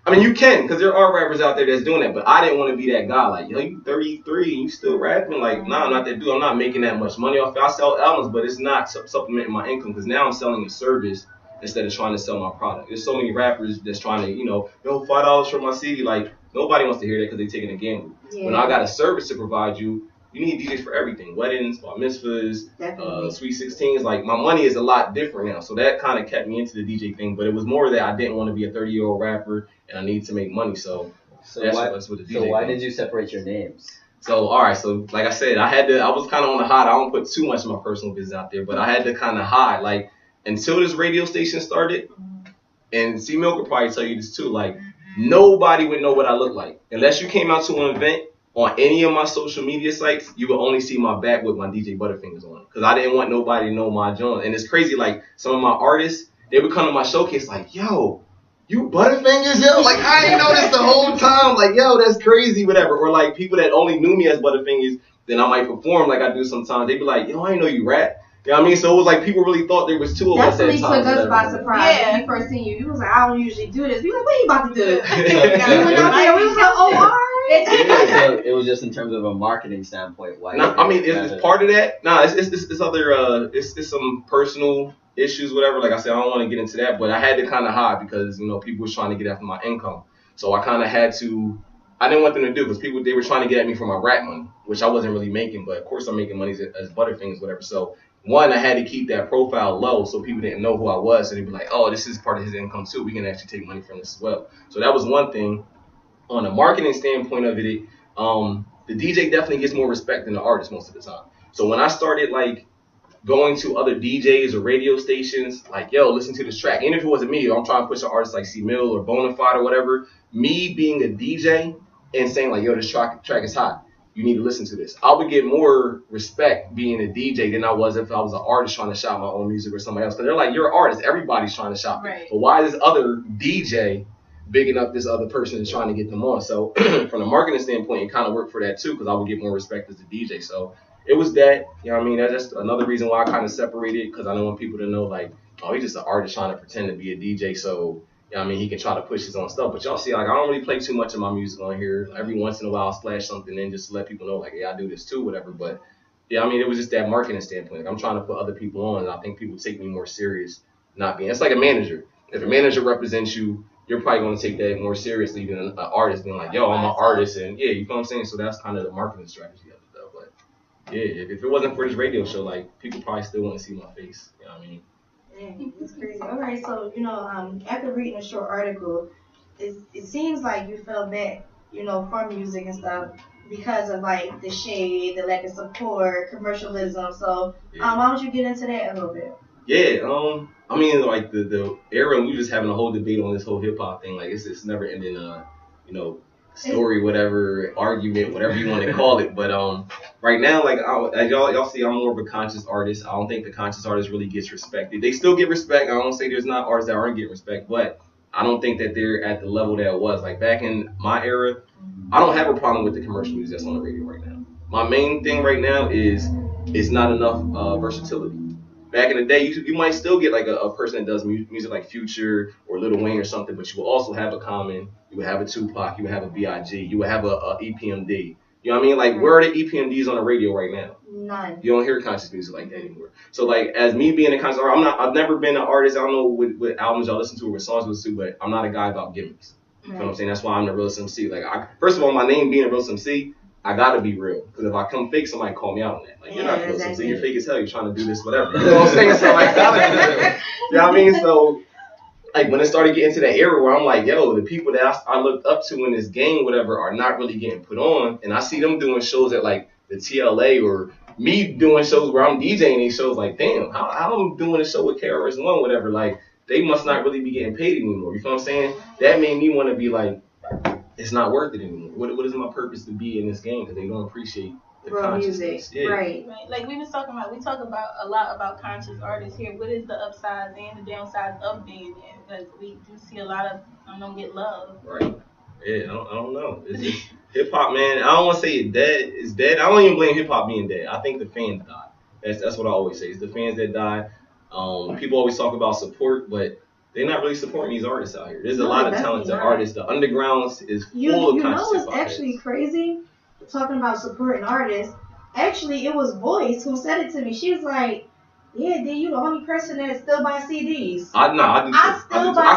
I mean, you can, because there are rappers out there that's doing that. But I didn't want to be that guy. Like, yo, you 33 and you still rapping? Like, nah, I'm not that dude. I'm not making that much money off it. I sell albums, but it's not supplementing my income because now I'm selling a service instead of trying to sell my product. There's so many rappers that's trying to, yo, $5 for my CD. Like, nobody wants to hear that because they're taking a gamble. Yeah. When I got a service to provide you, you need DJs for everything. Weddings, bar mitzvahs, sweet 16s. Like, my money is a lot different now. So that kind of kept me into the DJ thing. But it was more that I didn't want to be a 30-year-old rapper and I need to make money. So that's what the DJ why thing. did you separate your names? So, all right. So, like I said, I was kind of on the hide. I don't put too much of my personal business out there, but I had to kind of hide. Like, until this radio station started, and C-Milk will probably tell you this too, like, nobody would know what I look like. Unless you came out to an event on any of my social media sites, you would only see my back with my DJ Butta-Fingaz on. Because I didn't want nobody to know my joint. And it's crazy, like, some of my artists, they would come to my showcase like, yo, you Butta-Fingaz, yo? Like, I ain't noticed the whole time. Like, yo, that's crazy, whatever. Or, like, people that only knew me as Butta-Fingaz, then I might perform like I do sometimes. They'd be like, yo, I didn't know you rap. You know what I mean? So it was like people really thought there was two of us at times. Definitely took us by surprise when we first seen you. You was like, I don't usually do this. We was like, what are you about to do? You went out there, we was like, oh, all right. So it was just in terms of a marketing standpoint. Why? No, I mean, it's part of that. No, it's other, it's some personal issues, whatever. Like I said, I don't want to get into that, but I had to kind of hide because, people was trying to get after my income. So I kind of had to. I didn't want them to do because they were trying to get at me for my rap money, which I wasn't really making. But of course, I'm making money as Butta-Fingaz, whatever. So one, I had to keep that profile low so people didn't know who I was. So they'd be like, oh, this is part of his income too. We can actually take money from this as well. So that was one thing. On a marketing standpoint of it, the DJ definitely gets more respect than the artist most of the time. So when I started like going to other DJs or radio stations, like, yo, listen to this track. Even if it wasn't me, I'm trying to push an artist like C-Mill or Bonafide or whatever. Me being a DJ and saying like, yo, this track is hot. You need to listen to this. I would get more respect being a DJ than I was if I was an artist trying to shop my own music or somebody else. Because they're like, you're an artist. Everybody's trying to shop it. But why is this other DJ bigging up this other person and trying to get them on? So from a marketing standpoint, it kind of worked for that too because I would get more respect as a DJ. So it was that. You know what I mean? That's another reason why I kind of separated because I don't want people to know like, oh, he's just an artist trying to pretend to be a DJ. So you know what I mean, he can try to push his own stuff. But y'all see, like, I don't really play too much of my music on here. Every once in a while, I'll splash something in just to let people know, like, yeah, I do this too, whatever. But, yeah, I mean, it was just that marketing standpoint. Like, I'm trying to put other people on, and I think people take me more serious not being. It's like a manager. If a manager represents you, you're probably going to take that more seriously than an artist being like, yo, I'm an artist. And, yeah, you know what I'm saying? So that's kind of the marketing strategy of it, though. But, yeah, if it wasn't for this radio show, like, people probably still wouldn't see my face. You know what I mean? It's crazy. All right, so after reading a short article, it seems like you fell back, from music and stuff because of like the shade, the lack of support, commercialism. So why don't you get into that a little bit? Yeah, I mean, like the era, we just having a whole debate on this whole hip hop thing. Like it's never ending, story, whatever, argument, whatever you want to call it. But right now, like as y'all see, I'm more of a conscious artist. I don't think the conscious artist really gets respected. They still get respect. I don't say there's not artists that aren't getting respect, but I don't think that they're at the level that it was. Like back in my era, I don't have a problem with the commercial music that's on the radio right now. My main thing right now is it's not enough versatility. back in the day, you might still get like a person that does music like Future or Lil Wayne or something, but you will also have a Common, you would have a Tupac, you would have a B.I.G., you would have a EPMD. You know what I mean? Like, where are the EPMDs on the radio right now? None. You don't hear conscious music like that anymore. So, like, as me being a conscious artist, I've never been an artist. I don't know what albums y'all listen to or what songs you listen to, but I'm not a guy about gimmicks. You know what I'm saying? That's why I'm the Realest MC. Like, first of all, my name being a Realest MC, I gotta be real. Because if I come fake, somebody call me out on that. Like, you're not the Realest MC. You're fake as hell. You're trying to do this, whatever. You know what I'm saying? So, like, you know what I mean? So, like, when it started getting to that era where I'm like, yo, the people that I looked up to in this game, whatever, are not really getting put on. And I see them doing shows at, like, the TLA or me doing shows where I'm DJing these shows. Like, damn, how I'm doing a show with KRS-One, whatever. Like, they must not really be getting paid anymore. You know what I'm saying? That made me want to be like, it's not worth it anymore. What is my purpose to be in this game? Because they don't appreciate the Real consciousness. music, right. Like we talk about a lot about conscious artists here. What is the upsides and the downsides of being there? Because we do see a lot of them don't get love. Right. Yeah, I don't know. It's just hip hop, man. I don't want to say it's dead. It's dead. I don't even blame hip hop being dead. I think the fans died. That's what I always say. It's the fans that die. People always talk about support, but they're not really supporting these artists out here. There's a lot of talented artists. The underground is full of conscious hip hop. You know what's actually crazy? Talking about supporting artists. Actually, it was Voice who said it to me. She was like, yeah, D, you the only person that still buys CDs. I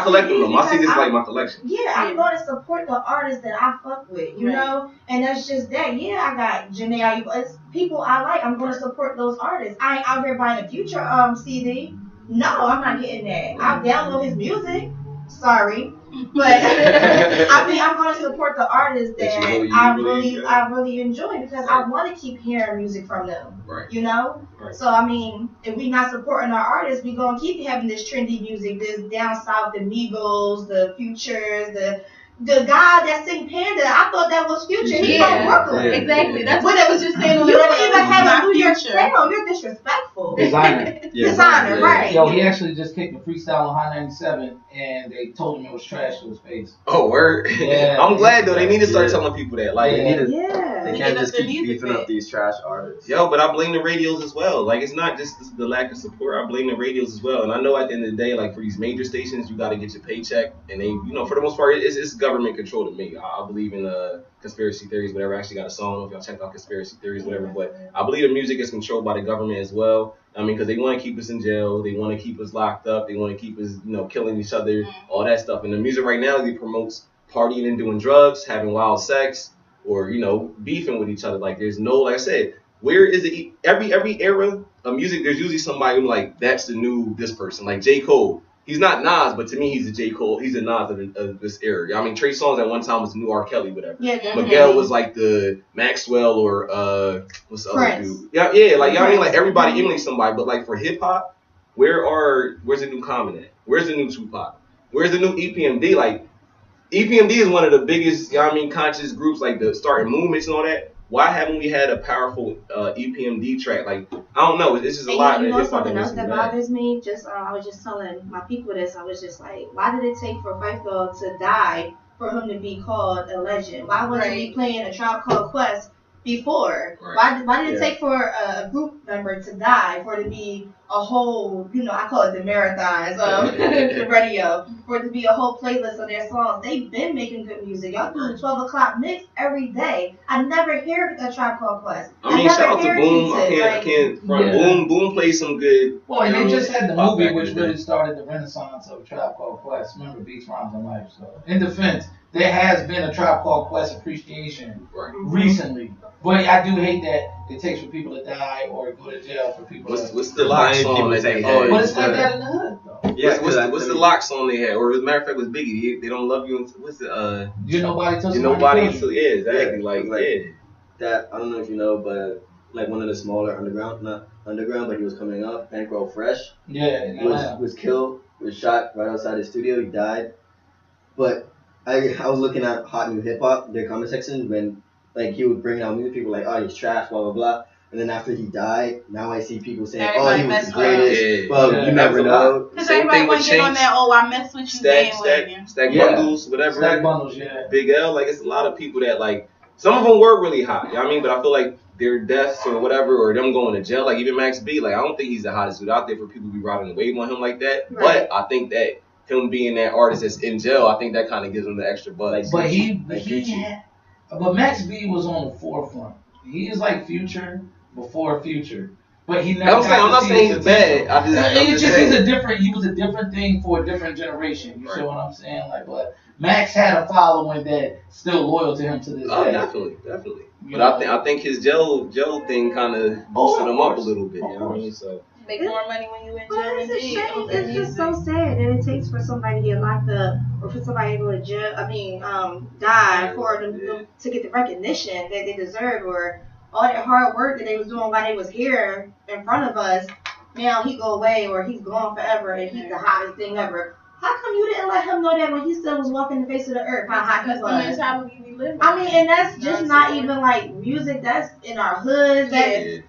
collect them. My CDs is like my collection. Yeah, I'm going to support the artists that I fuck with, you know? And that's just that. Yeah, I got Janae Aiko. It's people I like. I'm going to support those artists. I ain't out here buying a Future CD. No, I'm not getting that. I'll download his music. Sorry. But I mean, I'm going to support the artists that I really enjoy because I want to keep hearing music from them. Right. You know? Right. So, I mean, if we're not supporting our artists, we're going to keep having this trendy music, this down south, the Migos, the Futures, the guy that sing Panda. I thought that was Future. He's from Brooklyn. Exactly. That's what I was just saying. You don't even have a New York sound. You're disrespectful. Designer, right. Yo, he actually just kicked a freestyle on High 97, and they told him it was trash to his face. Oh, word. Yeah, I'm glad, though. They need to start telling people that. Like, they can't just keep beefing up these trash artists. Yo, but I blame the radios as well. Like, it's not just the lack of support. I blame the radios as well. And I know at the end of the day, like, for these major stations, you got to get your paycheck. And they, you know, for the most part, it's government control to me. I believe in conspiracy theories, whatever. I actually got a song if y'all check out conspiracy theories, whatever. But I believe the music is controlled by the government as well. I mean, because they want to keep us in jail. They want to keep us locked up. They want to keep us, you know, killing each other, all that stuff. And the music right now, it promotes partying and doing drugs, having wild sex, or, you know, beefing with each other. Like, there's no, like I said, where is it? Every era of music, there's usually somebody who, like, that's the new this person. Like J. Cole. He's not Nas, but to me, he's a J. Cole. He's a Nas of this era. I mean, Trey Songz at one time was the new R. Kelly, whatever. Yeah, Miguel was like the Maxwell or what's the other dude? Yeah, like, I mean, like, everybody emulates somebody, but like for hip hop, where's the new Common at? Where's the new Tupac? Where's the new EPMD? Like, EPMD is one of the biggest, you know what I mean, conscious groups, like the starting movements and all that. Why haven't we had a powerful EPMD track? Like, I don't know. It's just a lot. You know something else that bothers me? I was just telling my people this. I was just like, why did it take for Phife Dawg to die for him to be called a legend? Why wasn't he playing A Tribe Called Quest before? Right. Why did it take for a group member to die for it to be a whole, you know, I call it the marathons of the radio, for it to be a whole playlist of their songs? They've been making good music. Y'all do the 12 o'clock mix every day. I never hear A Tribe Called Quest. I mean, shout out to Boom. I can't front. Boom plays some good. Well, and they just had the movie which really started the renaissance of A Tribe Called Quest. Remember Beats, Rhymes, and Life. So, in defense, there has been a Tribe Called Quest appreciation recently. But I do hate that it takes for people to die or go to jail for people. What's the lock song that they had? But it's like that in the hood, though. Yeah, what's the lock song they had? Or as a matter of fact, was Biggie. They don't love you. What's the You nobody till nobody until exactly like that. I don't know if you know, but like one of the smaller not underground, but he was coming up. Bankroll Fresh. Was killed. Was shot right outside his studio. He died. But I was looking at Hot New Hip Hop, their comment section, when like he would bring out music, people like, oh, he's trash, blah blah blah. And then after he died, now I see people saying, oh, he was the greatest. Well, you never know. Because everybody want to get on that, oh, I mess with you, Stack Bundles, whatever. Stack Bundles, Big L, like, it's a lot of people that, like, some of them were really hot, you know what I mean? But I feel like their deaths or whatever, or them going to jail, like even Max B, like I don't think he's the hottest dude out there for people to be riding the wave on him like that. Right. But I think that him being that artist that's in jail, I think that kind of gives him the extra buzz. But but Max B was on the forefront. He is like Future before Future. But he never. I'm not saying he's bad. He was a different thing for a different generation. You see what I'm saying? Like, but Max had a following that still loyal to him to this day. Definitely. But I think his jail thing kind of boosted him up a little bit. You know what I mean? So make more money when you in jail. It's a shame. It's just so sad that it takes for somebody to get locked up or for somebody to go to jail. Die for them to get the recognition that they deserve, or all that hard work that they was doing while they was here in front of us. Now he go away or he's gone forever and he's the hottest thing ever. How come you didn't let him know that when he still was walking the face of the earth? How hot he was. And that's just not even like music. That's in our hoods.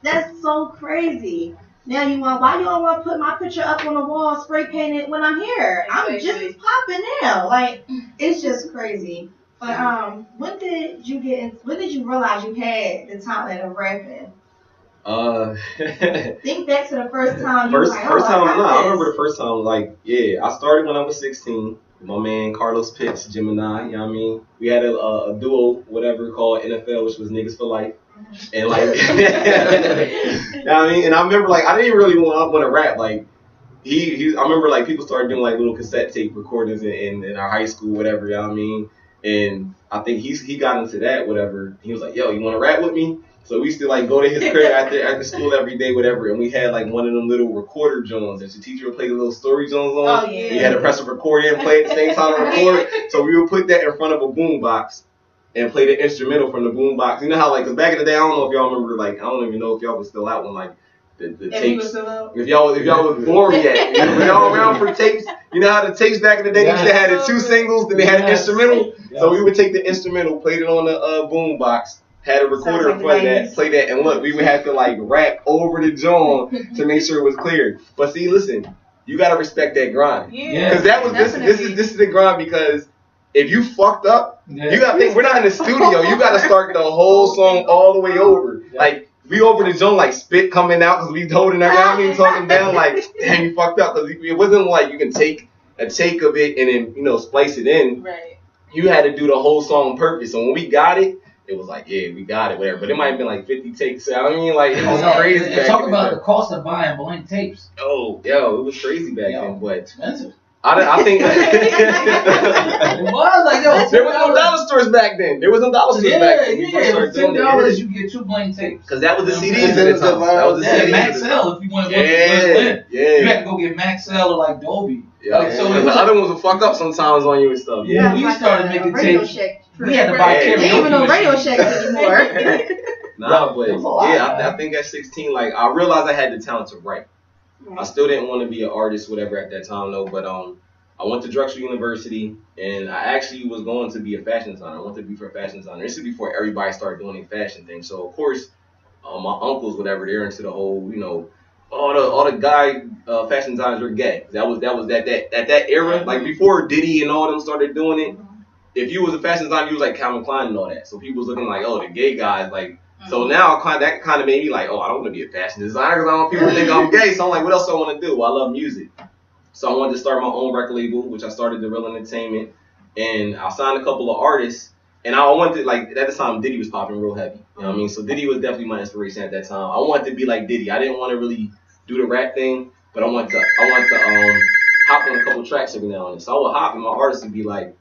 That's so crazy. Now why you don't want to put my picture up on the wall, spray painted when I'm here? I'm just as popping now. Like, it's just crazy. But when did you realize you had the talent of rapping? Think back to the first time. I remember the first time. Like, I started when I was 16. My man Carlos Pitts, Gemini. You know what I mean? We had a duo, whatever, called NFL, which was Niggas for Life. And like, you know what I mean? And I remember like I didn't really want to rap. Like, I remember like people started doing like little cassette tape recordings in our high school, whatever. You know what I mean? And I think he got into that, whatever. He was like, yo, you want to rap with me? So we used to like go to his crib after school every day, whatever. And we had like one of them little recorder joints that your teacher would play the little story joints on. Oh, yeah. You had to press a record and play at the same time to record. So we would put that in front of a boom box and play the instrumental from the boom box. You know how like, cause back in the day, I don't know if y'all remember, like, I don't even know if y'all was still out when like the tapes. If y'all was born yet, when y'all around for tapes, you know how the tapes back in the day, they used to have the 2 singles, then they had an instrumental. So we would take the instrumental, played it on the boom box, had a recorder in front of that, play that, and look, we would have to like rap over the joint to make sure it was clear. But see, listen, you gotta respect that grind. Yeah. Because that was this is the grind, because if you fucked up, you gotta think we're not in the studio. You gotta start the whole song all the way over. Like, we over the joint, like spit coming out because we holding around, talking down, like, damn, you fucked up. Because it wasn't like you can take a take of it and then, splice it in. Right. You had to do the whole song on purpose. So when we got it, it was like, yeah, we got it, whatever. But it might have been like 50 takes. I mean, like, it was crazy back Talk about the cost of buying blank tapes. Oh, it was crazy back then, but expensive. I think it was like, there was no dollar stores back then. It was $10, you get 2 blank tapes. Because that was the CDs at the time. That was the CDs. Maxell, if you want to you had to go get Maxell or like Dolby. Yeah. Like, so the other ones would fuck up sometimes on you and stuff. Yeah, we started making tapes. We had to buy karaoke. Ain't even no Radio Shack anymore. Nah, but I think at 16, like, I realized I had the talent to write. I still didn't want to be an artist, whatever, at that time, though. But I went to Drexel University, and I actually was going to be a fashion designer. I wanted to be for a fashion designer. This is before everybody started doing a fashion thing. So, of course, my uncles, whatever, they're into the whole, all the guy fashion designers were gay. That was that era. Like, before Diddy and all them started doing it, if you was a fashion designer, you was like Calvin Klein and all that. So people was looking like, oh, the gay guys, like. So now that kind of made me like, oh, I don't want to be a fashion designer because I don't want people to think I'm gay. So I'm like, what else do I want to do? Well, I love music. So I wanted to start my own record label, which I started the Real Entertainment. And I signed a couple of artists. And I wanted, like, at the time, Diddy was popping real heavy. You know what I mean? So Diddy was definitely my inspiration at that time. I wanted to be like Diddy. I didn't want to really do the rap thing, but I wanted to hop on a couple tracks every now and then. So I would hop and my artists would be like,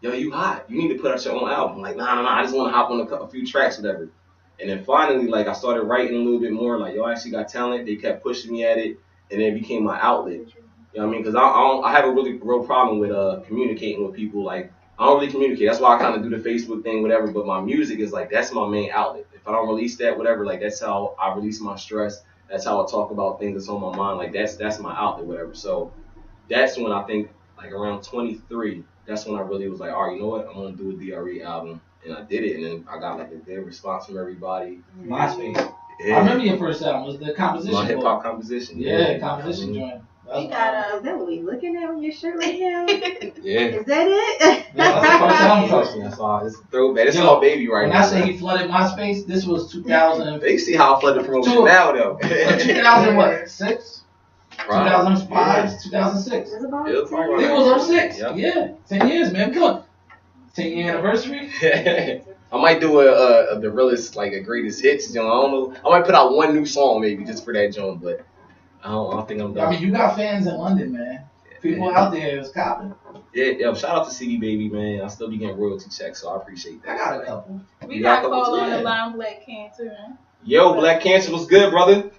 yo, you hot. You need to put out your own album. I'm like, nah, I just want to hop on a few tracks, whatever. And then finally, like, I started writing a little bit more. Like, yo, I actually got talent. They kept pushing me at it, and it became my outlet. You know what I mean? Because I have a really real problem with communicating with people. Like, I don't really communicate. That's why I kind of do the Facebook thing, whatever. But my music is like, that's my main outlet. If I don't release that, whatever, like, that's how I release my stress. That's how I talk about things that's on my mind. Like, that's my outlet, whatever. So that's when I think, like, around 23, that's when I really was like, all right, you know what? I'm going to do a DRE album. And I did it, and then I got like a good response from everybody. MySpace. Yeah. I remember your first album was the composition. My hip hop composition. Yeah, composition joint. We got Is that what we looking at on your shirt right now? Yeah. Is that it? That's the first time Question. That's all. It's a throwback. It's all baby right when now. I say he flooded MySpace, this was 2000. They see how I flood the promotion now, though. 2006? Right. 2005, 2006. It's about Yeah, it's I think it was 06. Yep. Yeah, 10 years, man. Come on. 10-year anniversary. I might do a the realest, like a greatest hits. You know, I don't know. I might put out one new song maybe just for that joint, but I don't think I'm done. I mean, you got fans in London, man. People out there is copping. Yeah. Shout out to CD Baby, man. I still be getting royalty checks, so I appreciate I that. got a couple. We You got got call those? on the Yeah. line, Black Cancer, man. Yo, Black Cancer, what's good, brother?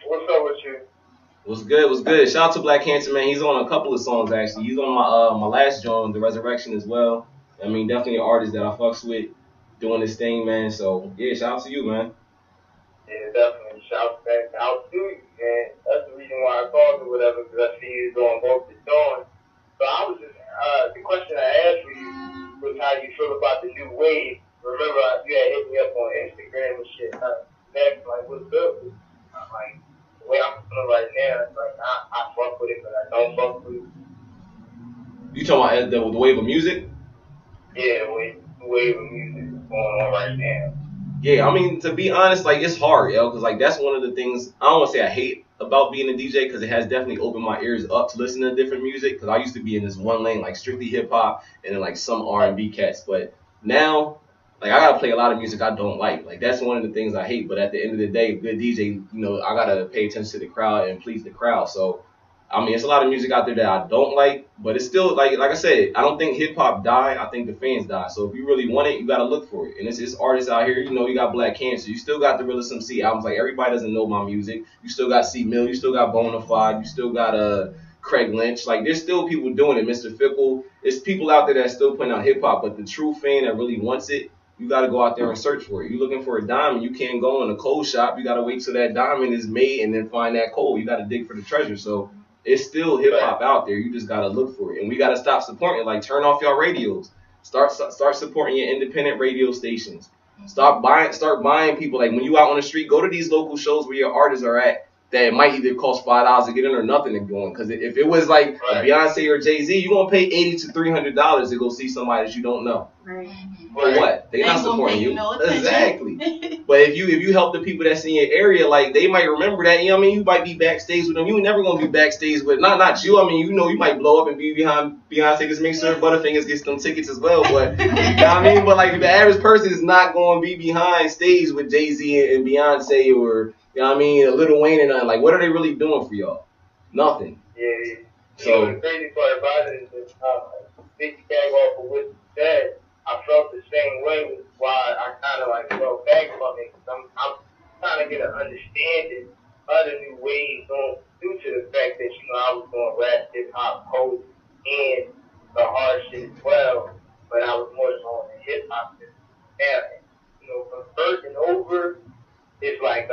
What's up with you? What's good? Shout out to Black Cancer, man. He's on a couple of songs actually. He's on my last joint, The Resurrection, as well. I mean, definitely an artist that I fucks with doing this thing, man. So yeah, shout out to you, man. Yeah, definitely. Shout back out to you, man. That's the reason why I called or whatever, because I see you doing both the doing. So I was just, the question I asked for you was how you feel about the new wave. Remember, you had hit me up on Instagram and shit. Next, like, what's up? I'm like, the way I'm feeling right now, it's like, I fuck with it, but I don't fuck with it. You talking about the wave of music? Yeah, the wave of music is going on right now. Yeah, I mean, to be honest, like, it's hard, yo, because, like, that's one of the things, I don't want to say I hate about being a DJ, because it has definitely opened my ears up to listen to different music, because I used to be in this one lane, like, strictly hip-hop, and then, like, some R&B cats, but now, like, I gotta play a lot of music I don't like, that's one of the things I hate, but at the end of the day, good DJ, you know, I gotta pay attention to the crowd and please the crowd, so, I mean, it's a lot of music out there that I don't like, but it's still, like I said, I don't think hip-hop died. I think the fans died. So if you really want it, you got to look for it. And it's artists out here, you know, you got Black Cancer. You still got the Realest Emcee albums. Like, everybody doesn't know my music. You still got C Mill. You still got Butta-Fingaz. You still got Craig Lynch. Like, there's still people doing it. Mr. Fickle. There's people out there that's still putting out hip-hop. But the true fan that really wants it, you got to go out there and search for it. You're looking for a diamond. You can't go in a coal shop. You got to wait till that diamond is made and then find that coal. You got to dig for the treasure. So it's still hip hop out there. You just gotta look for it, and we gotta stop supporting. Like, turn off your radios. Start supporting your independent radio stations. Start buying people. Like, when you out on the street, go to these local shows where your artists are at. That it might either cost $5 to get in or nothing to go in. Because if it was like Beyonce or Jay-Z, you gonna pay $80 to $300 to go see somebody that you don't know. Right. For what? They're not supporting you. Exactly. But if you help the people that's in your area, like, they might remember that. You know what I mean? You might be backstage with them. You ain't never gonna be backstage with not you. I mean, you know, you might blow up and be behind Beyonce. Just make sure Butta-Fingaz gets them tickets as well. But you know what I mean? But like, the average person is not gonna be behind stage with Jay-Z and Beyonce, or you know what I mean, a Lil Wayne and nothing. Like, what are they really doing for y'all? Nothing. Yeah. So the crazy part about it is that Big Gang off of what you said, I felt the same way, which is why I kind of like fell back from it. Cause I'm trying to get an understanding of the new ways due to the fact that, you know, I was doing rap, hip hop, poetry, and the hard shit as well, but I was more so on the hip hop. And, you know, converting over, it's like,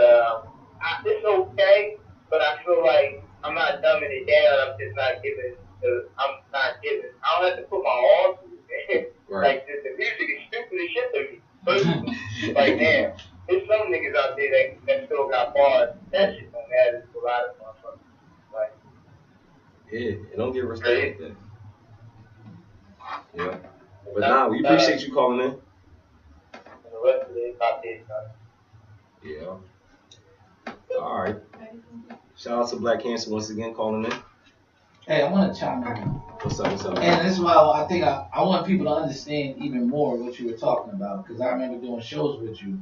it's okay, but I feel like I'm not dumbing it down. I'm just not giving. I don't have to put my all to it. right. Like, the music is stupid as shit to me. But, like, damn, there's some niggas out there that still got bars. That shit don't matter to a lot of motherfuckers. Like, Yeah, it don't get respect like that. Yeah. But nah, we appreciate you calling in. And the rest of it is out there. Yeah. All right. Shout out to Black Cancer once again calling in. Hey, I want to chime in. What's up? And this is why I think I want people to understand even more what you were talking about, because I remember doing shows with you.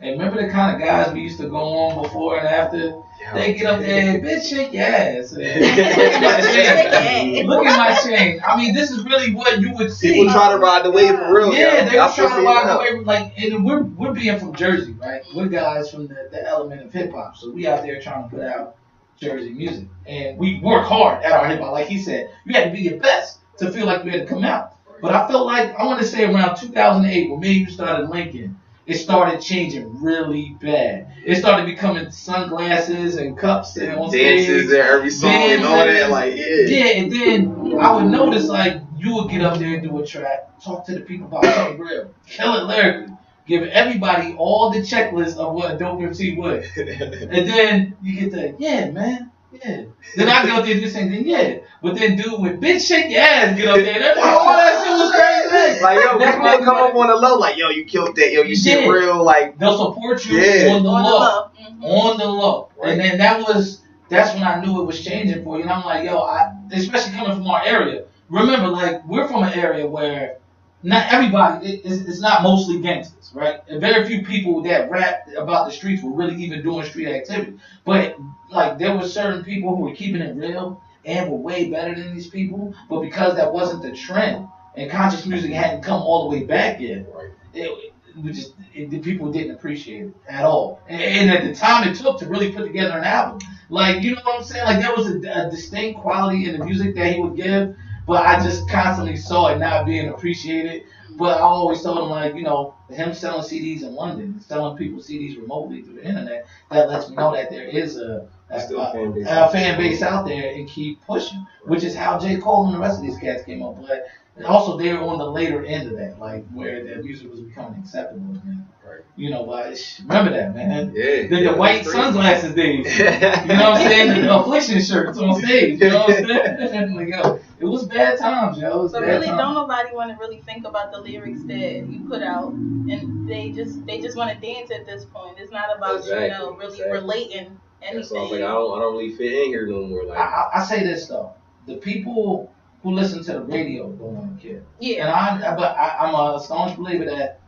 And remember the kind of guys we used to go on before and after? They get up there, bitch, shake your ass. Look at my chain. Look at my chain. I mean, this is really what you would see. People try to ride the wave for real. Yeah, they were trying to ride the wave. Like, and we're being from Jersey, right? We're guys from the element of hip hop. So we out there trying to put out Jersey music. And we work hard at our hip hop. Like he said, you had to be your best to feel like you had to come out. But I felt like, I want to say around 2008, when me and you started linking, it started changing really bad. It started becoming sunglasses and cups and on dances stage, at every song and all that. Like, yeah, and then I would notice, like, you would get up there and do a track, talk to the people about something real, kill it lyrically, give everybody all the checklist of what a dope MC would. And then you get the, yeah, man, Yeah. Then I go there do the same thing, yeah. But then dude with bitch shake your ass get up there. All that shit was crazy. Like, yo, people come up on the low, like, yo, you killed that, yo, you shit real, like. They'll support you on the low. On the low. Right. And then that's when I knew it was changing for you. And I'm like, yo, especially coming from our area. Remember, like, we're from an area where not everybody, it's not mostly gangsters, right? And very few people that rap about the streets were really even doing street activity. But, like, there were certain people who were keeping it real and were way better than these people. But because that wasn't the trend and conscious music hadn't come all the way back yet, the people didn't appreciate it at all. And at the time it took to really put together an album. Like, you know what I'm saying? Like, there was a distinct quality in the music that he would give. But I just constantly saw it not being appreciated. But I always told him, like, you know, him selling CDs in London, selling people CDs remotely through the internet, that lets me know that there is a fan base out there and keep pushing, which is how J. Cole and the rest of these cats came up. But also they were on the later end of that, like where their music was becoming acceptable again. Right. You know, but remember that, man. Yeah. The white sunglasses days. You know what I'm saying? The affliction shirts on stage. You know what I'm saying? Like, yo, it was bad times, yo. But really, don't nobody want to really think about the lyrics that you put out, and they just want to dance at this point. It's not about really relating anything. So I was like, I don't really fit in here no more. Like, I say this though, the people who listen to the radio don't want to care. Yeah. And I'm a staunch believer that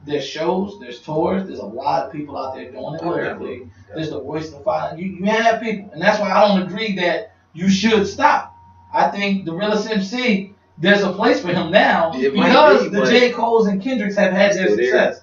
there's shows, there's tours, there's a lot of people out there doing it lyrically. There's the voice of fire. You have people, and that's why I don't agree that you should stop. I think the Realest Emcee, there's a place for him now because the J. Coles and Kendricks have had their success.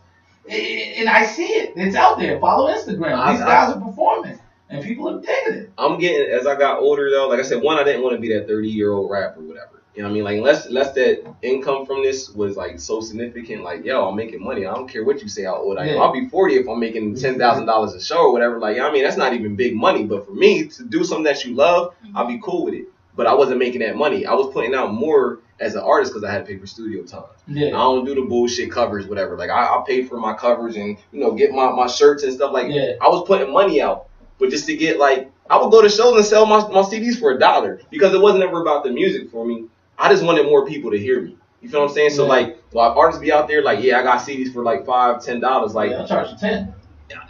And I see it. It's out there. Follow Instagram. These guys are performing. And people are digging it. I'm getting, as I got older though, like I said, one, I didn't want to be that 30-year-old rapper or whatever. You know what I mean? Like, unless that income from this was like so significant, like, yo, I'm making money. I don't care what you say how old I am. I'll be 40 if I'm making $10,000 a show or whatever. Like, I mean, that's not even big money. But for me, to do something that you love, I'll be cool with it. But I wasn't making that money. I was putting out more as an artist because I had to pay for studio time. Yeah. I don't do the bullshit covers, whatever. Like, I paid for my covers and, you know, get my shirts and stuff like that. I was putting money out. But just to get, like, I would go to shows and sell my CDs for $1 because it wasn't ever about the music for me. I just wanted more people to hear me. You feel what I'm saying? So, like, while artists be out there, like, yeah, I got CDs for, like, $5, $10. Like, I'll charge you $10.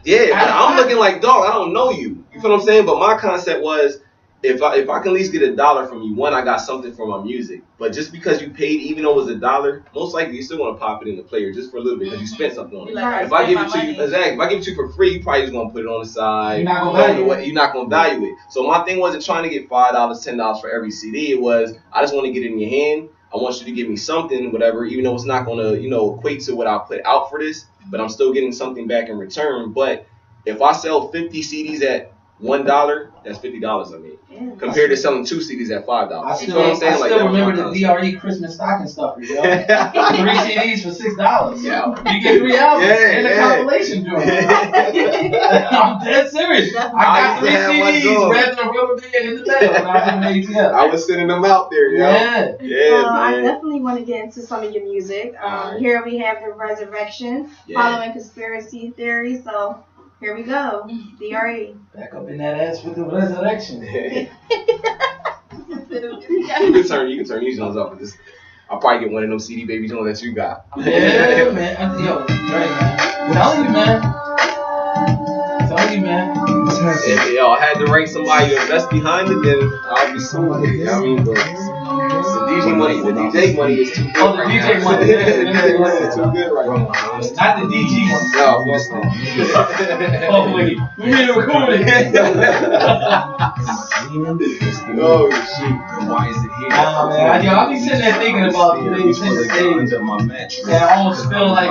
Yeah, but I'm looking like, dog, I don't know you. You feel what I'm saying? But my concept was, if I can at least get $1 from you, one, I got something for my music. But just because you paid, even though it was $1, most likely you still want to pop it in the player just for a little bit because you spent something on it. Like, if I give it to you, if I give it to you for free, you probably just gonna put it on the side. You're not gonna value it. So my thing wasn't trying to get $5, $10 for every CD. It was I just want to get it in your hand. I want you to give me something, whatever, even though it's not gonna, you know, equate to what I put out for this, but I'm still getting something back in return. But if I sell 50 CDs at $1, that's $50 I made. Compared to selling 2 CDs at $5. I still remember the DRE Christmas stocking stuffer, yo. 3 CDs for $6. Yeah. You get 3 albums and a compilation joint. I'm dead serious. I got 3 CDs wrapped in a rubber band in the mail when I was in ATL. I was sending them out there, yo. Man. I definitely want to get into some of your music. Here we have the Resurrection, following conspiracy theory. So here we go. DRE. Back up in that ass with the Resurrection. You can turn these ones up. I'll probably get one of them CD baby joints that you got. Yeah, man. Yo, right, man. Tell you, man. If y'all had to rank somebody to invest behind it, then I'll be suing it. You know what I mean? But the DJ money is too good. Oh, the DJ money is too good right now. Not the DG one. No, what's that? Oh, wait. We need to record it. Oh, shit. Why is it here? Man. Yo, I be sitting there thinking about things since the stage. And I almost feel like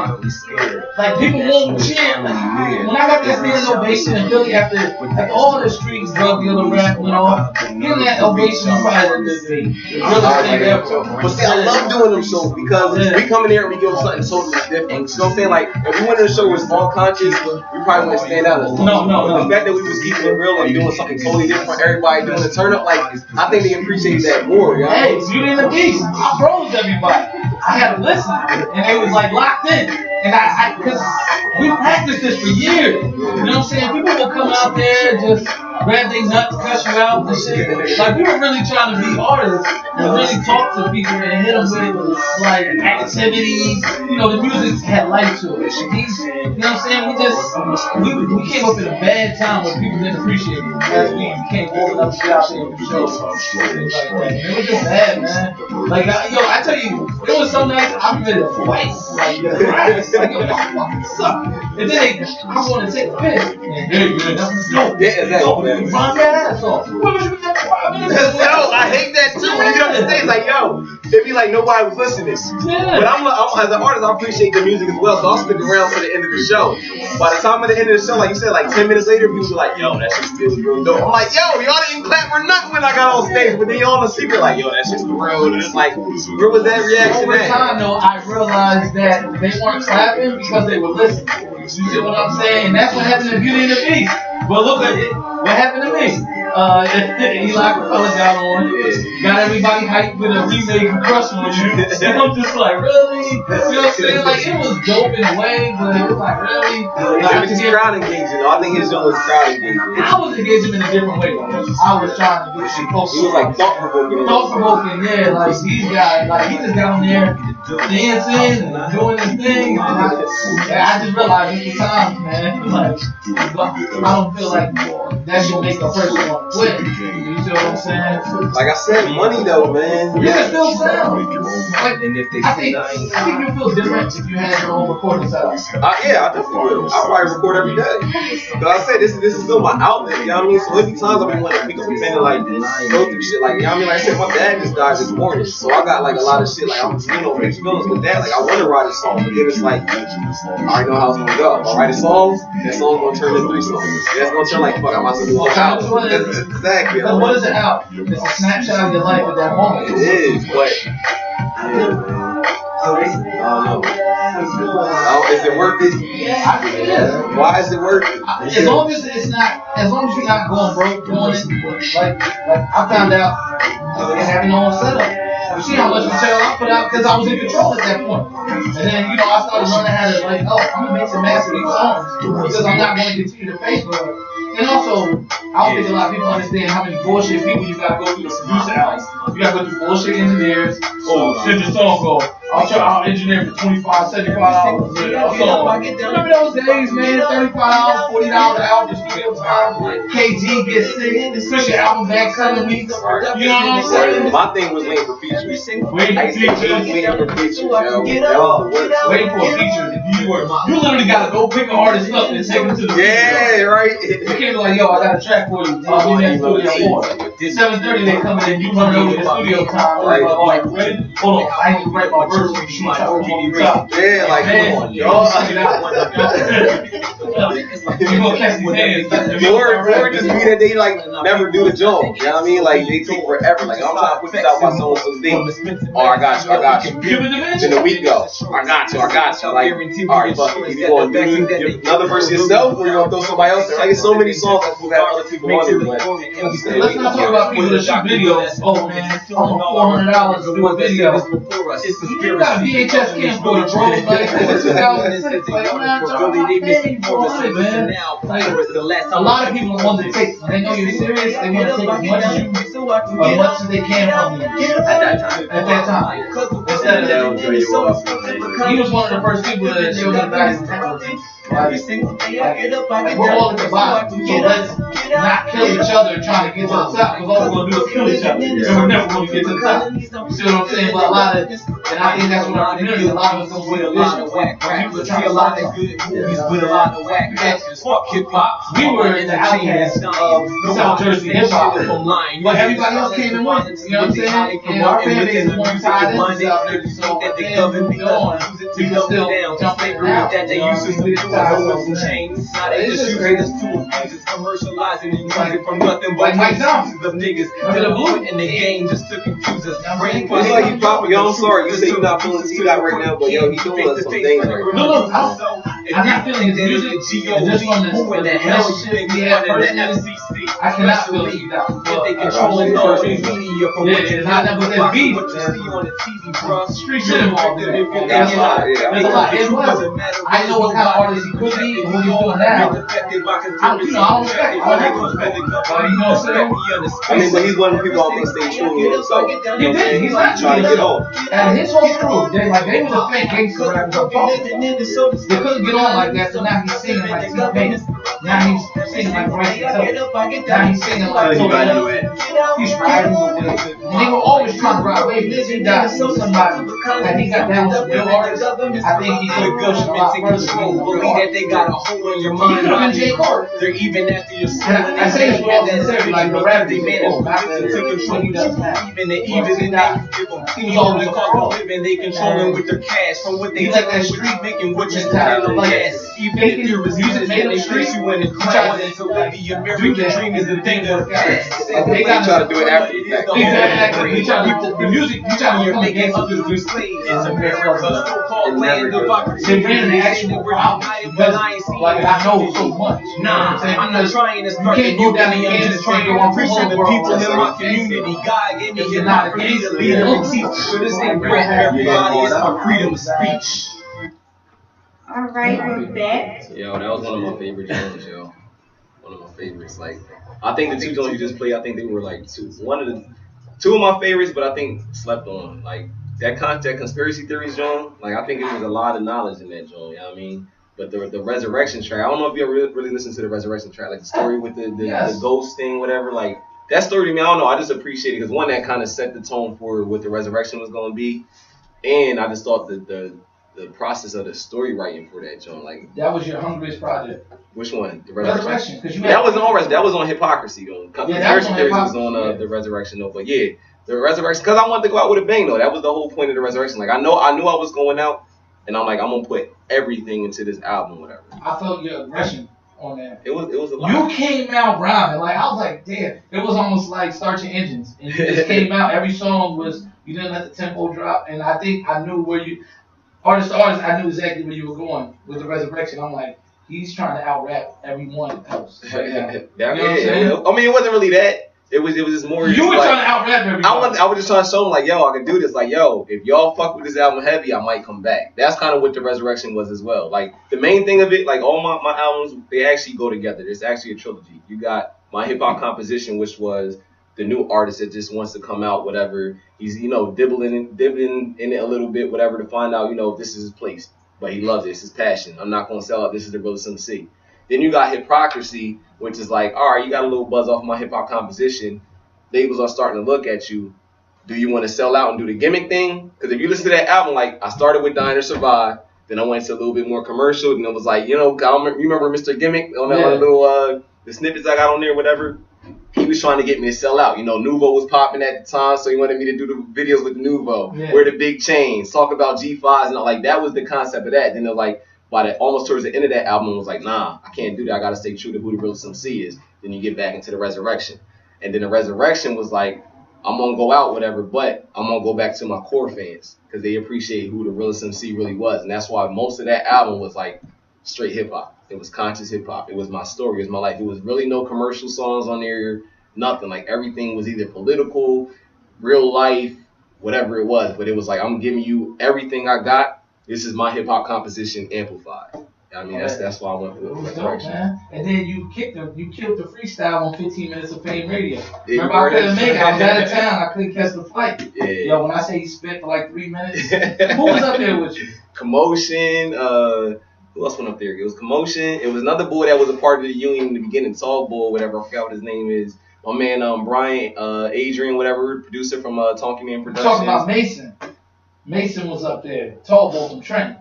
people won't cheer. When I got that standing ovation in Philly after like all the streets, drug dealer rap, you know, getting that ovation is probably the realest thing ever. But see, I love doing them shows because we come in here and we give them something totally different. You know what I'm saying? Like, if we went to the show with small conscious, we probably wouldn't stand out as much. No. The fact that we was keeping it real and doing something totally different, everybody doing the turn up, like, I think they appreciate that more, yo. Hey, Beauty and the Beast, I froze everybody. I had to listen, and they was like locked in. And because we practiced this for years. You know what I'm saying? People will come out there just grab they nuts, cuss you out and shit. Like we were really trying to be artists and really talk to people and hit them with like activities. You know, the music had life to it. You know what I'm saying? We came up in a bad time when people didn't appreciate it. As we became old enough to get out there and do shows. Things like that. It was just bad, man. Like, I tell you, it was so nice. I'm ready to fight. Like, like, yo, y'all fucking suck. And then I want to take a piss. And there you go. Yo, run that ass off. What was you doing? Yo, I hate that too. When you get on the stage, like, yo, it'd be like nobody was listening. Yeah. But I'm as an artist, I appreciate the music as well, so I'll stick around to the end of the show. By the time of the end of the show, like you said, like 10 minutes later, people be like, yo, that shit's still real dope. I'm like, yo, y'all didn't clap for nothing when I got on stage, but then y'all in the secret like, yo, that shit's real. And it's like, where was that reaction Over at? time, though, I realized that they weren't clapping because they were listening. You see what I'm saying? And that's what happened to Beauty and the Beast. But look at it. What happened to me? Eli Capella got on, got everybody hyped with a remake of Crush on You. And I'm just like, really? You know what I'm saying? Like, it was dope in a way, but it was like, really? It was just crowd engaging. I think his show was crowd engaging. I was engaging in a different way. I was trying to get shit close. He was like thought-provoking. Thought-provoking, yeah. Like, these guys, like, he just got on there dancing and doing his thing. And I just realized at the time, man, like, I don't feel like that's gonna make a person want to quit. You see what I'm saying? Like I said, money though, man. You can still sound. Like, I think you feel different if you had your own recording setup. Yeah, I definitely would. I probably record every day. But I said this is still my outlet, you know what I mean? So many times I've been wanting to pick up a pen and like go through shit, like, you know what I mean? Like I said, my dad just died this morning, so I got like a lot of shit, like I'm mixed feelings with that. Like I want to write a song, but then it's like I already know how it's gonna go. If I write a song, that song's gonna turn into 3 songs. That's gonna turn like fuck. I'm about to do a album. Exactly. So what is it out? It's a snapshot of your life at that moment. It is, but yeah, man. I don't know. Is it worth it? I think it is. Why is it worth it? As long as you're not going broke doing it, like I found out having no own setup. You see how much material I put out because I was in control at that point. And then, I started learning how to like, I'm gonna make some master these songs because I'm not going to continue to pay for it. And also, I don't think a lot of people understand how many bullshit people you gotta go through to produce a house. You gotta go through bullshit engineers. Oh, send your song go. I'll engineer for $25, $75. Remember those days, man? $35, $40 an hour for studio time. KG gets sick, push your album back 7 weeks. You know what I'm saying? My thing was waiting for features. Waiting for features. Waiting for a feature. You literally gotta go pick an artist up and take him to the studio. Yeah, right. You can't be like, yo, I got a track for you. I'll be in that studio 7:30 they come in and you run over to the studio time. Like, all right, ready? Hold on, I need to write my verse. Yeah, like, come on, y'all. You gonna catch these hands. Or just be that they like never do the job. You know what I mean? Like they take forever. Like I'm trying to put this out by so thing. Oh, I got you. Then a week ago, I got you. Like, all right, fuck it. You gonna do another verse yourself, or you gonna throw somebody else? Like it's so many songs that have other people on it. Let's not talk about people that shoot videos. Oh man, I'm $400 to do a video. You got a VHS camcorder, bro. Like, this is 2006. Like, I'm not talking about it, man. Like, a lot of people want to take, when they know you're serious, they want to take as much as they can from you at that time. Instead of he was one of the first people that showed me guys technology. Like, we're all at the bottom, so let's not kill each other trying to get to the top, because all we're going to do is kill each other, and we're never going to get to the top. You see what I'm saying? But a lot of, and I think that's what our community, a lot of us don't with a lot of whack rap. People are trying to lot of good movies with a lot of whack actors. Fuck hip hop. We were in the outcast of South Jersey hip hop, but everybody else came and went. You know what I'm saying? And our fan base is more tied into South Jersey, so things moved on. We can still jump in now. That they used to do the chains. Now they just use it as two abusers, commercializing and using from nothing but pieces of niggas to the blue in the game just to confuse us. It's like you popping. Yo, I'm sorry. You say you're not feeling T-Dot right now, but yo, he doing some things right now. No, I'm not feeling his music. And just from the relationship he had personally, I cannot feel it without. They controlling all the media from what you not that with that beat. what you see on the TV, bro. Street shit involved in it. That's a lot. There's a lot. It was. I know what kind of artist he could be and what he's doing now. I don't respect it. I don't respect it. But you know what I'm saying? I mean, but he's one of the people I'm gonna stay true to himself. He did. He's not trying to get on. And his whole crew, they was a fake gangster rapper. They couldn't get on like that, so now he's singing like T-Pain. Now he's singing like Bryson Tiller. Now he's singing like He's riding with it. And they were always trying to ride away with this. He got somebody that he got down with real artists. I think he could push him a lot further. Believe that they got a hold on your mind. They're even after your soul. I say it's all sincerely, like the rap they made even in that he's always living, they controlling with their cash from what they like that street making what you stand on gas. Even if you're music made them streets, you in the crowd until the American dream is the thing of the past. They try to do it after the fact. Exactly. The music, you trying to making others be slaves. It's America's so-called land of opportunity. They ran the actual problem because, like, I know so much. Nah, I'm not trying to start you can't go down I'm just trying to appreciate the people in my community. God gave me an opportunity to lead and teach. So this ain't rap, everybody. It's my freedom of speech. Alright, we're back. Yo, that was one of my favorite songs, yo. One of my favorites. Like, I think the two songs you just played, I think they were like two of my favorites, but I think slept on. Like that conspiracy theories, John. Like I think it was a lot of knowledge in that, John. You know what I mean? But the resurrection track, I don't know if you ever really listened to the resurrection track, like the story with the ghost thing, whatever. Like that story to me, I don't know. I just appreciate it because one, that kind of set the tone for what the resurrection was going to be, and I just thought that the process of the story writing for that, John, like that was your hungriest project. Which one? The Resurrection. That wasn't on That was on Hypocrisy though. Conspiracy theories was on the Resurrection though. But yeah, the Resurrection, because I wanted to go out with a bang though. That was the whole point of the Resurrection. Like I knew I was going out, and I'm like, I'm gonna put everything into this album, whatever. I felt your aggression on that. It was a lot. You came out rhyming, like I was like, damn. It was almost like Start Your Engines, and you just came out. Every song was, you didn't let the tempo drop, and I think I knew where you. Artist to artist, I knew exactly where you were going with the Resurrection. I'm like, he's trying to out rap everyone else. Right now. You know what I'm saying? I mean, it wasn't really that. It was just more. You were like, trying to out rap everyone. I was just trying to show them like, yo, I can do this. Like, yo, if y'all fuck with this album heavy, I might come back. That's kind of what the Resurrection was as well. Like the main thing of it, like all my albums, they actually go together. It's actually a trilogy. You got my hip hop composition, which was the new artist that just wants to come out, whatever. He's, dibbling in it a little bit, whatever, to find out, if this is his place. But he loves it. It's his passion. I'm not going to sell out. This is the Realest Emcee. Then you got Hypocrisy, which is like, all right, you got a little buzz off my hip-hop composition. Labels are starting to look at you. Do you want to sell out and do the gimmick thing? Because if you listen to that album, like, I started with Dying to Survive. Then I went to a little bit more commercial. And it was like, you remember Mr. Gimmick on that little, the snippets I got on there, whatever? He was trying to get me to sell out. Nuvo was popping at the time, so he wanted me to do the videos with Nuvo. Yeah. Wear the big chains, talk about G5s, and all. Like, that was the concept of that. Then it was like, almost towards the end of that album, it was like, nah, I can't do that. I got to stay true to who the Realest Emcee is. Then you get back into the Resurrection. And then the Resurrection was like, I'm going to go out, whatever, but I'm going to go back to my core fans because they appreciate who the Realest Emcee really was. And that's why most of that album was like straight hip-hop. It was conscious hip-hop. It was my story. It was my life. It was really no commercial songs on there, nothing. Like, everything was either political, real life, whatever it was. But it was like, I'm giving you everything I got. This is my hip-hop composition amplified. I mean, that's why I went for the Resurrection. And then you killed the freestyle on 15 Minutes of Fame Radio. Remember, I couldn't make it. I was out of town. I couldn't catch the flight. Yeah. Yo, when I say he spit for like 3 minutes, who was up there with you? Commotion, who else went up there? It was Commotion. It was another boy that was a part of the union in the beginning, Tall Bull, whatever. I forgot what his name is. My man, Brian, Adrian, whatever, producer from Tonky Man Productions. Talking about Mason. Mason was up there. Tall Bull from Trent.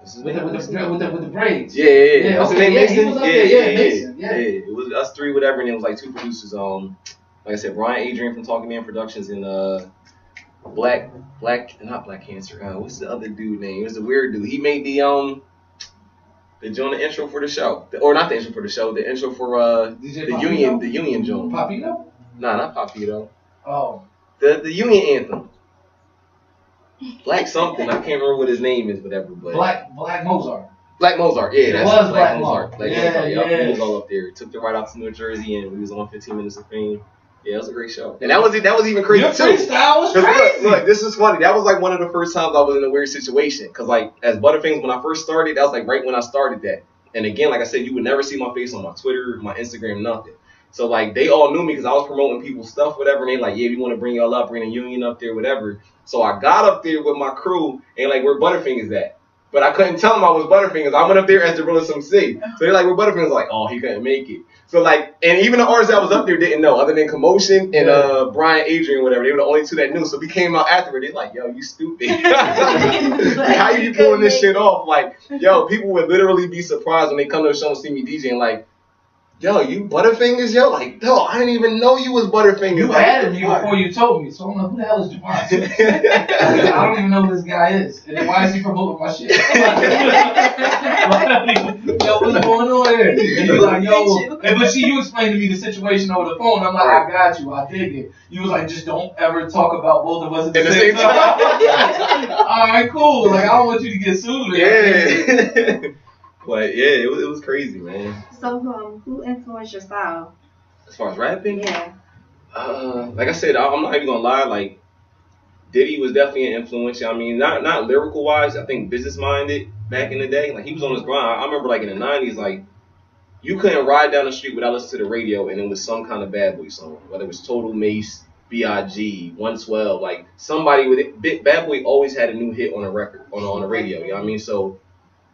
With the braids. Yeah. Okay. Mason? He was up there. Mason. Yeah. It was us three, whatever, and it was like two producers. Like I said, Brian Adrian from Talking Man Productions and not Black Cancer. What's the other dude name? It was a weird dude. He made the joint, the intro for the show, or not the intro for the show, the intro for the union joint. Papito? Nah, not Papito. Oh. The union anthem. Black something. I can't remember what his name is, whatever. But Black Mozart. Black Mozart, yeah, that's was Black Black Mozart. Mozart. Mozart, Yeah. We was all up there. Took the ride out to New Jersey, and we was on 15 Minutes of Fame. Yeah, it was a great show. And that was even crazy Your too. freestyle was crazy. Look, this is funny. That was like one of the first times I was in a weird situation. Because like, as Butta-Fingaz, when I first started, that was like right when I started that. And again, like I said, you would never see my face on my Twitter, my Instagram, nothing. So like, they all knew me because I was promoting people's stuff, whatever. And they like, yeah, we want to bring y'all up, bring a union up there, whatever. So I got up there with my crew and like, where Butta-Fingaz at? But I couldn't tell them I was Butta-Fingaz. I went up there as the Realest Emcee. So they're like, we're Butta-Fingaz. Like, oh, he couldn't make it. So like, and even the artists that was up there didn't know, other than Commotion and Brian Adrian, whatever. They were the only two that knew. So we came out afterward. They're like, yo, you stupid. Like, how you pulling this shit off? Like, yo, people would literally be surprised when they come to the show and see me DJing. Like, yo, you Butta-Fingaz, yo? Like, yo, I didn't even know you was Butta-Fingaz. You added me before you told me, so I'm like, who the hell is Javon? I don't even know who this guy is. And then why is he promoting my shit? Yo, what's going on here? And you're like, yo, but see, you explained to me the situation over the phone. I'm like, I got you, I dig it. You was like, just don't ever talk about both of us at the same time. All right, cool. Like, I don't want you to get sued. Yeah. But yeah, it was crazy, man. So who influenced your style? As far as rapping? Yeah. Like I said, I'm not even gonna lie, like Diddy was definitely an influence. I mean, not lyrical wise, I think business minded back in the day. Like he was on his grind. I remember like in the 90s, like you couldn't ride down the street without listening to the radio and it was some kind of Bad Boy song. Whether it was Total Mace, B.I.G., 112, like somebody with it. Bad Boy always had a new hit on a record, on the radio, you know what I mean? So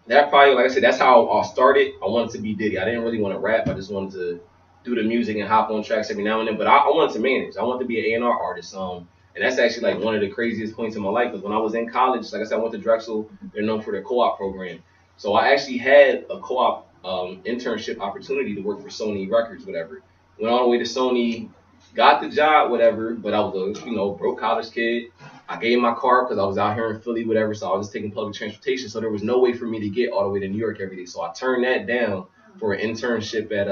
that probably, like I said, that's how I started. I wanted to be Diddy. I didn't really want to rap. I just wanted to do the music and hop on tracks every now and then. But I wanted to manage. I wanted to be an A&R artist. And that's actually like one of the craziest points in my life. Because when I was in college, like I said, I went to Drexel. They're known for their co-op program. So I actually had a co-op internship opportunity to work for Sony Records, whatever. Went all the way to Sony, got the job, whatever. But I was a broke college kid. I gave my car because I was out here in Philly, whatever, so I was just taking public transportation. So there was no way for me to get all the way to New York every day. So I turned that down for an internship at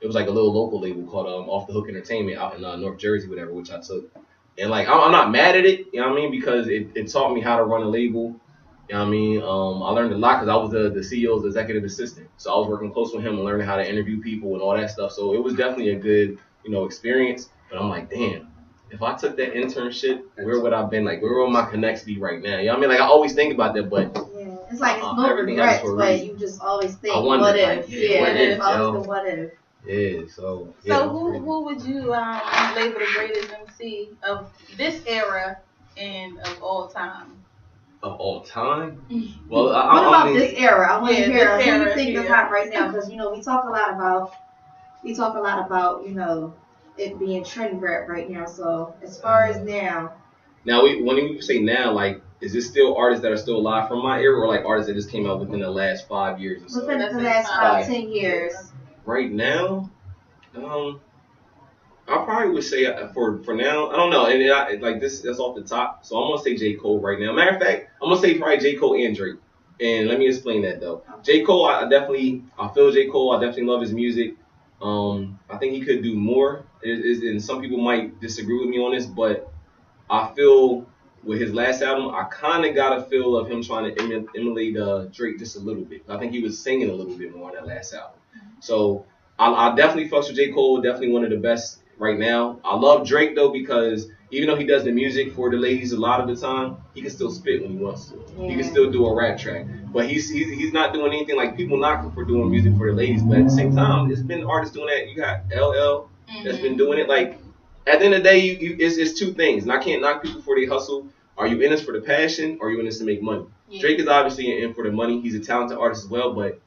it was like a little local label called Off the Hook Entertainment out in North Jersey, whatever, which I took. And like I'm not mad at it, you know what I mean, because it taught me how to run a label. You know what I mean? I learned a lot because I was the CEO's executive assistant. So I was working close with him and learning how to interview people and all that stuff. So it was definitely a good, experience. But I'm like, damn. If I took that internship, where would I been? Like, where would my connects be right now? You know what I mean? Like, I always think about that, but yeah, it's like it's no regrets, but you just always think, what if? It's always the what if. Yeah, so. Yeah, so who would you label the greatest MC of this era and of all time? Of all time? Well, what about this era? I want to hear who you think is hot right now, because we talk a lot about it being trend rap right now. So as far as now, when we say now, like, is this still artists that are still alive from my era, or like artists that just came out within the last 5 years or so? Within the last 5-10 years. Right now, I probably would say for now, I don't know, and that's off the top. So I'm gonna say J. Cole right now. Matter of fact, I'm gonna say probably J. Cole and Drake. And let me explain that though. J. Cole, I feel J. Cole. I definitely love his music. I think he could do more. And some people might disagree with me on this, but I feel with his last album, I kind of got a feel of him trying to emulate Drake just a little bit. I think he was singing a little bit more on that last album. So I definitely fucks with J. Cole, definitely one of the best right now. I love Drake though, because even though he does the music for the ladies a lot of the time, he can still spit when he wants to. Yeah. He can still do a rap track. But he's not doing anything like people knock him for doing music for the ladies. But at the same time, there's been artists doing that. You got LL that's been doing it. Like, at the end of the day, it's two things. And I can't knock people for their hustle. Are you in this for the passion, or are you in this to make money? Yeah. Drake is obviously in for the money. He's a talented artist as well, but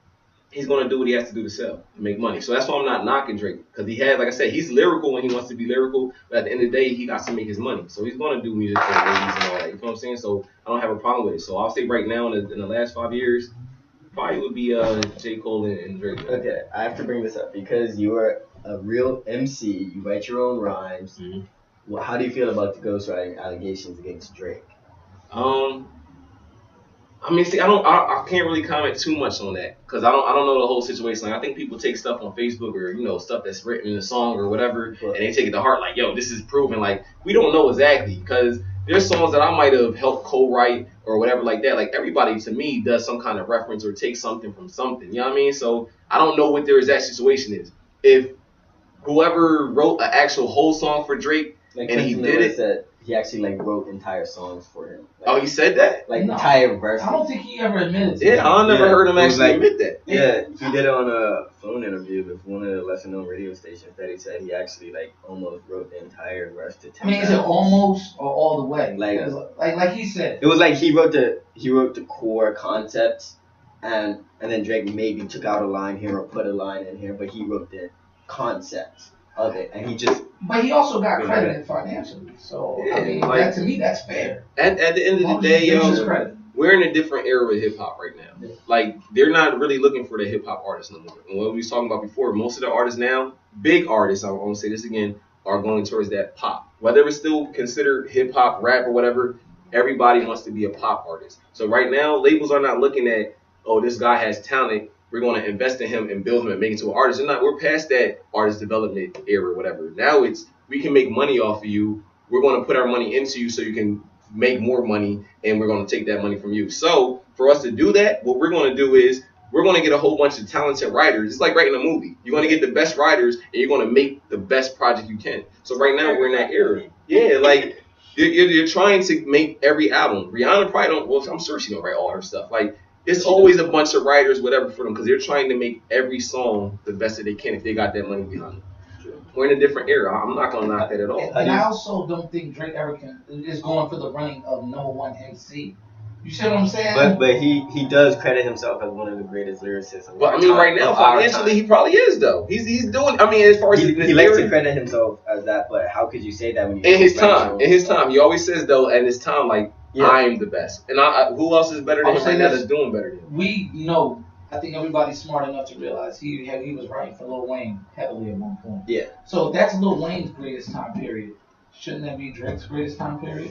he's going to do what he has to do to sell, to make money. So that's why I'm not knocking Drake. Because like I said, he's lyrical when he wants to be lyrical. But at the end of the day, he got to make his money. So he's going to do music for the ladies and all that. You know what I'm saying? So I don't have a problem with it. So I'll say right now, in the last 5 years, probably would be J. Cole and Drake. Okay, I have to bring this up because you are a real MC. You write your own rhymes. Mm-hmm. Well, how do you feel about the ghostwriting allegations against Drake? I mean, see, I can't really comment too much on that because I don't know the whole situation. Like, I think people take stuff on Facebook or stuff that's written in a song or whatever, and they take it to heart. Like, yo, this is proven. Like, we don't know exactly because there's songs that I might have helped co-write or whatever like that. Like everybody to me does some kind of reference or takes something from something. You know what I mean? So I don't know what their exact situation is. If whoever wrote an actual whole song for Drake Like and he Quentin did Miller it. said he actually like wrote entire songs for him. Like, Oh, he said that? like No. entire verses. I don't think he ever admitted to Yeah, that. I never heard him it was actually like- admit that. Yeah, he did it on a phone interview with one of the lesser known radio stations that he said he actually like almost wrote the entire verse to 10 I mean, is it almost or all the way? Like- 'Cause like he said. It was like he wrote the core concepts and then Drake maybe took out a line here or put a line in here, but he wrote the concepts of it and he just But he also got credited financially. So I Yeah, mean, like- that, to me, that's fair. At the end As of long the as day, he gives his yo, credit. we're in a different era of hip hop right now. Like they're not really looking for the hip hop artists no more. And what we was talking about before, most of the artists now, big artists, I'm gonna say this again, are going towards that pop. Whether it's still considered hip hop, rap, or whatever, everybody wants to be a pop artist. So right now, labels are not looking at, oh, this guy has talent, we're going to invest in him and build him and make him into an artist. We're past that artist development era or whatever. Now it's, we can make money off of you. We're going to put our money into you so you can make more money, and we're going to take that money from you. So for us to do that, what we're going to do is we're going to get a whole bunch of talented writers. It's like writing a movie. You're going to get the best writers, and you're going to make the best project you can. So right now we're in that era. Yeah, like you're trying to make every album. Rihanna probably don't. Well, I'm sure she don't write all her stuff. Like it's always a bunch of writers, whatever, for them, because they're trying to make every song the best that they can if they got that money behind it. We're in a different era. I'm not gonna knock that at all. And I also don't think Drake ever is going for the running of number one MC. You see what I'm saying? but he does credit himself as one of the greatest lyricists of But our I mean, time- right now, of our financially, time. he probably is though. He's doing. I mean, as far as He his likes to lyrics- credit himself as that, but how could you say that when you in his don't time, write your own he always says though, in his time, like Yeah. I'm the best, and who else is better than I'll him say right now this. that's doing better than him? We know. I think everybody's smart enough to realize he was writing for Lil Wayne heavily at one point. Yeah. So if that's Lil Wayne's greatest time period, shouldn't that be Drake's greatest time period?